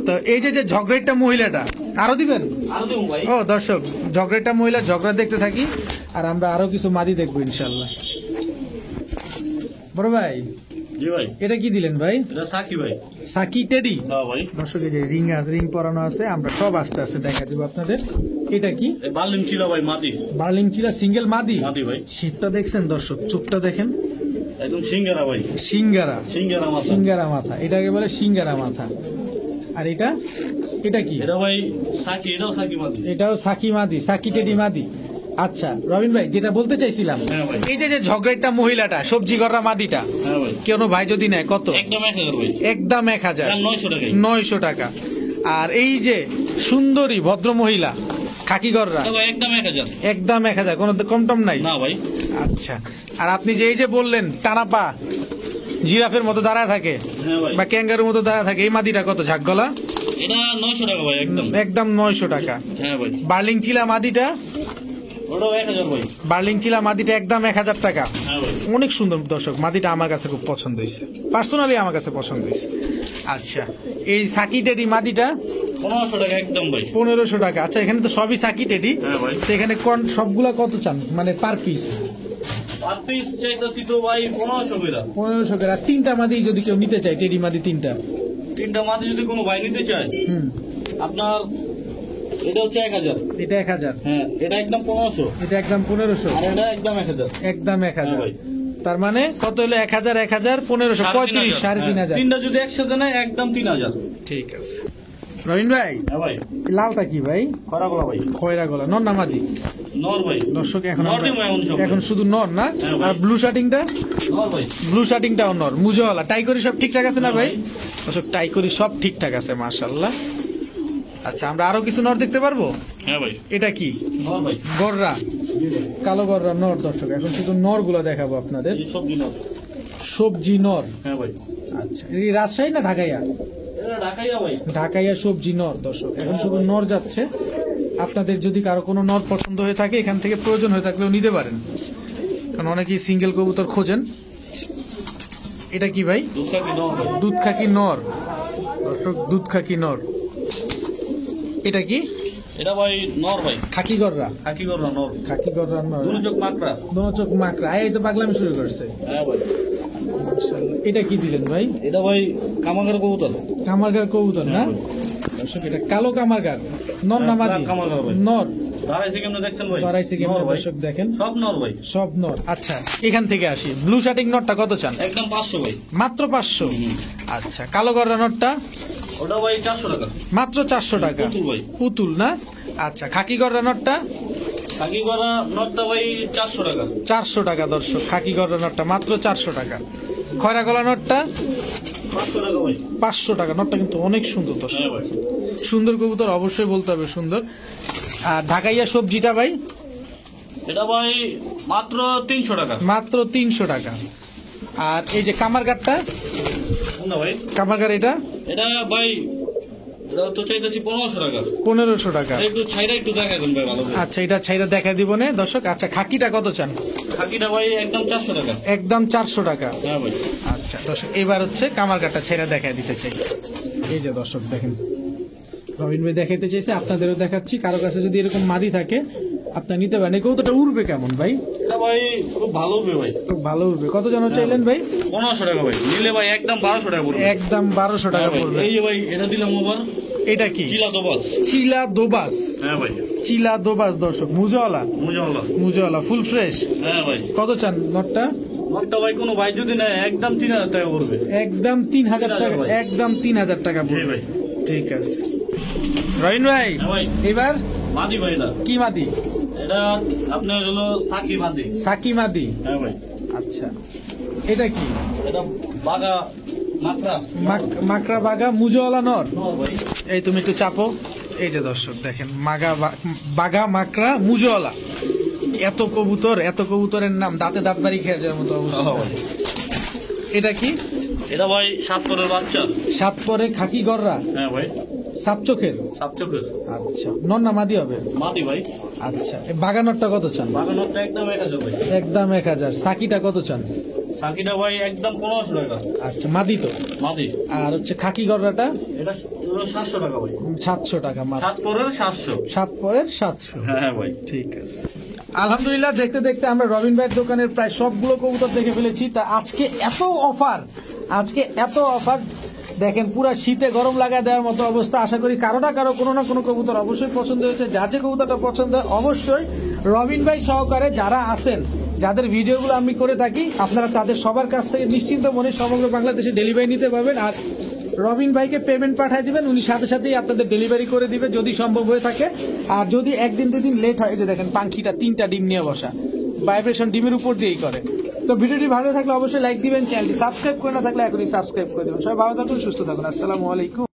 তো এই যে যে ঝগড়েরটা মহিলাটা আরো দিবেন?
আরো দেবো ভাই।
ও দর্শক, ঝগড়াটা মহিলা ঝগড়া দেখতে থাকি, আর আমরা আরো কিছু মাদি দেখবো ইনশাল্লাহ। বড় ভাই,
জি ভাই।
এটা কি দিলেন ভাই?
এটা সাকি ভাই।
সাকি টেডি।
হ্যাঁ ভাই।
দর্শক এই যে রিং পরানো আছে, আমরা সব আস্তে আস্তে দেখা দিব আপনাদের। এটা কি?
এই বার্লিং ছিল ভাই, মাদি।
বার্লিং চিলা সিঙ্গেল মাদি।
মাদি ভাই।
শীতটা দেখছেন দর্শক, চোখটা দেখেন,
একদম সিঙ্গারা ভাই।
সিঙ্গারা।
সিঙ্গারা মাথা।
সিঙ্গারা মাথা, এটাকে বলে সিঙ্গারা মাথা। আর এটা, এটা কি?
এটা ভাই সাকি, এটাও সাকি মাদি।
এটাও সাকি মাদি, সাকি টেডি মাদি। আচ্ছা রবিন ভাই, যেটা বলতে চাইছিলাম,
হ্যাঁ ভাই।
এই যে যে ঝগড়াটা মহিলাটা সবজি গড়া মাদিটা,
হ্যাঁ ভাই।
কেন ভাই যদি নেয় কত?
একদম 1000 ভাই।
একদম 1000।
900 টাকা।
900 টাকা। আর এই যে সুন্দরী ভদ্র মহিলা খাকি গররা,
এটা ভাই একদম 1000।
একদম 1000, কোনো কম টম নাই?
না ভাই।
আচ্ছা, আর আপনি যে এই যে বললেন টানা পা জিরাফের মতো দাঁড়ায় থাকে
হ্যাঁ ভাই।
বা ক্যাঙ্গারুর মতো দাঁড়ায় থাকে, এই মাদিটা কত ঝাক গলা?
এটা 900 টাকা ভাই একদম।
একদম 900 টাকা।
হ্যাঁ ভাই।
বার্লিং চিলা মাদিটা,
ওটাও 1000 ভাই।
বার্লিং চিলা মাদিটা একদম 1000 টাকা।
হ্যাঁ ভাই।
অনেক সুন্দর দর্শক, মাদিটা আমার কাছে খুব পছন্দ হয়েছে, পার্সোনালি আমার কাছে পছন্দ হয়েছে। আচ্ছা, এই সাকি টেডি মাদিটা
1500 টাকা একদম ভাই।
1500 টাকা। আচ্ছা, এখানে তো সবই সাকি টেডি,
হ্যাঁ ভাই।
তো এখানে সবগুলা কত চান, মানে পার পিস?
আর পিস চাইতাছি তো ভাই 1500 করে।
1500 টাকা। আর তিনটা মাদি যদি কেউ নিতে চায়, টেডি মাদি তিনটা?
তিনটা মাদি যদি কোনো ভাই নিতে চায়,
হুম,
আপনার এটা হচ্ছে 1000।
এটা 1000।
হ্যাঁ, এটা একদম 1500।
এটা একদম 1500।
আর এটা একদম 1000।
একদম
হ্যাঁ
1000।
ভাই।
তার মানে কত হলো? 1000, 1000, 1500, 35, 3500।
তিনটা যদি একসাথে নেয় একদম 3000।
ঠিক আছে। রবিন ভাই,
হ্যাঁ ভাই।
লালটা কি ভাই?
খরা গলা ভাই।
খয়রা গলা, নর না মাদি?
নর ভাই।
দর্শক এখন
নর ডিম এখন সব।
এখন শুধু নর না?
হ্যাঁ ভাই।
আর ব্লু শার্টিংটা?
নর ভাই।
ব্লু শার্টিংটাও নর, মুজওয়ালা। টাই করি সব ঠিকঠাক আছে না
হ্যাঁ
ভাই?
ভাই।
দর্শক টাই করি সব ঠিকঠাক আছে, মাশাআল্লাহ। আচ্ছা, আমরা আরো কিছু নর দেখতে পারবো?
হ্যাঁ ভাই।
এটা কি?
নর ভাই।
গররা,
জি ভাই।
কালো গররা নর। দর্শক এখন শুধু নর গুলো দেখাবো আপনাদের।
এই সবজি নর।
সবজি নর।
হ্যাঁ ভাই।
আচ্ছা, এই রাজশাহী না ঢাকাইয়া?
এটা ঢাকাইয়া ভাই।
ঢাকাইয়া সবজি নর। দর্শক এখন শুধু নর যাচ্ছে, আপনাদের যদি কারো কোনো নর পছন্দ হয়ে থাকে, এখান থেকে প্রয়োজন হয়ে থাকলেও নিতে পারেন, কারণ অনেকেই সিঙ্গেল কবুতর খোঁজেন। এটা কি ভাই?
দুধ খাকি নর ভাই।
দুধ খাকি নর। দর্শক, দুধ খাকি নর। এটা কি?
এটা ভাই নর ভাই।
খাকি গররা।
খাকি গররা নর।
খাকি গররা নর।
দুনো চোখ মাকড়া।
দোনো চোখ মাকড়া। এই তো পাগলামি শুরু করছে।
হ্যাঁ ভাই।
মাশাআল্লাহ। এটা কি দিলেন ভাই?
এটা ভাই কামাগার কবুতর।
কামারগার কবুতর না?
হ্যাঁ ভাই।
দর্শক, এটা কালো কামারগার, নর না মাদি?
কামারগার ভাই।
নর।
দাঁড়াইছে কেমনে দেখছেন ভাই?
দাঁড়াইছে কেমনে
নর ভাই।
দর্শক দেখেন,
সব নর ভাই।
সব নর। আচ্ছা, এখান থেকে আসি, ব্লু শার্টিং নটটা কত চান?
একদম 500 ভাই।
মাত্র 500। আচ্ছা, কালো গররা নটটা?
ওটা ভাই 400 টাকা।
মাত্র 400 টাকা।
পুতুল ভাই।
পুতুল না? আচ্ছা, খাকি গররা নটটা?
খাকি গররা নরটা ভাই 400 টাকা।
400 টাকা। দর্শক, খাকি গররা নটটা মাত্র 400 টাকা। খয়রা গলা নটটা?
500 টাকা ভাই।
500 টাকা। নটটা কিন্তু অনেক সুন্দর দর্শক,
হ্যাঁ ভাই।
সুন্দর কবুতর, অবশ্যই বলতে হবে সুন্দর। আর ঢাকাইয়া সবজিটা ভাই?
এটা ভাই মাত্র 300 টাকা।
মাত্র 300 টাকা। আর এই যে কামারগারটা?
না ভাই।
কামারগার এটা?
এটা ভাই এটা তো চাইতেছি 1500 টাকা।
1500 টাকা।
একটু ছাইরা একটু দেখা দেন ভাই ভালো করে।
আচ্ছা, এটা ছাইরা দেখা দিব না দর্শক। আচ্ছা, খাকিটা কত চান?
খাকিটা ভাই একদম 400 টাকা।
একদম 400 টাকা।
হ্যাঁ ভাই।
আচ্ছা দর্শক, এবার হচ্ছে কামারগারটা ছেড়ে দেখা দিতে চাই। এই যে দর্শক দেখেন, রবিন ভাই দেখাইতে চাইছে, আপনাদেরও দেখাচ্ছি। কারো কাছে যদি এরকম মাদি থাকে, আপনার নিতে পারেন। এই কবুতরটা উড়বে কেমন ভাই?
এটা ভাই খুব ভালো হবে ভাই।
খুব ভালো উড়বে। কত জন চাইলেন ভাই?
1500 টাকা ভাই। নিলে ভাই একদম 1200 টাকা পড়বে।
একদম 1200 টাকা
হ্যাঁ ভাই।
পড়বে।
এই যে ভাই এটা দিলাম ওভার।
এটা কি?
চিলা দোবাস।
চিলা দোবাস।
হ্যাঁ ভাই।
চিলা দোবাস দর্শক, মুজওয়ালা।
মুজাওয়ালা।
মুজওয়ালা ফুল ফ্রেশ।
হ্যাঁ ভাই।
কত চান নটটা?
নরটা ভাই কোনো ভাই যদি নেয় একদম 3000 টাকা পড়বে।
একদম 3000 টাকা।
ভাই।
একদম 3000 টাকা
জি
পড়বে।
ভাই।
ঠিক আছে রবিন ভাই,
হ্যাঁ ভাই।
এবার
মাদি ভাই এটা।
কি মাদি?
এটা আপনার হলো সাকি মাদি।
সাকি মাদি।
হ্যাঁ ভাই।
আচ্ছা, এটা কি?
এটা বাগা মাকড়া।
মাকড়া বাগা মুজওয়ালা নর।
নর ভাই।
এই তুমি একটু চাপো। এই যে দর্শক দেখেন, বাগা মাকড়া মুজওয়ালা। এত কবুতর, এত কবুতরের নাম, দাঁতে দাঁত বাড়ি খেয়ে যাওয়ার মতো অবস্থা। এটা কি?
এটা ভাই 7 পরের বাচ্চা।
7 পরে খাকি গররা।
হ্যাঁ ভাই।
সাপ চোখের।
সাপচোখের।
আচ্ছা, নর না মাদি হবে?
মাটি ভাই।
আচ্ছা, এই বাগানরটা কত চান?
বাগানোরটা একদম 1000 ভাই।
একদম 1000। সাকিটা কত চান?
সাকিটা ভাই একদম 1500 টাকা।
আচ্ছা, মাদি তো?
মাটি।
আর হচ্ছে খাকি গররাটা?
এটা হলো 700 টাকা ভাই।
700 টাকা মাত্র।
7 পরের 700।
7 পরের 700।
হ্যাঁ ভাই।
ঠিক আছে। আলহামদুলিল্লাহ, দেখতে দেখতে আমরা রবিন ভাইয়ের দোকানের প্রায় সবগুলো কবুতর দেখে ফেলেছি। তা আজকে এত অফার দেখেন, পুরো শীতে গরম লাগা দেওয়ার মতো অবস্থা। আশা করি কারো না কারো কোনো না কোনো কবুতর অবশ্যই পছন্দ হয়েছে। যার যে কবুতরটা পছন্দ হয় অবশ্যই রবিন ভাই সহকারে যারা আছেন, যাদের ভিডিওগুলো আমি করে থাকি, আপনারা তাদের সবার কাছ থেকে নিশ্চিন্ত মনে সমগ্র বাংলাদেশে ডেলিভারি নিতে পারবেন। আর রবিন ভাইকে পেমেন্ট পাঠিয়ে দিবেন, উনি সাথে সাথেই আপনাদের ডেলিভারি করে দিবে যদি সম্ভব হয়ে থাকে। আর যদি একদিন দুদিন লেট হয়, যে দেখেন পাখিটা 3টা ডিম নিয়ে বসা, ভাইব্রেশন ডিমের উপর দিয়েই করে। তো ভিডিওটি ভালো থাকলে অবশ্যই লাইক দিবেন, চ্যানেলটি সাবস্ক্রাইব করে না থাকলে এখনই সাবস্ক্রাইব করে দেবেন। সবাই ভালো থাকুন, সুস্থ থাকুন। আসসালামু আলাইকুম।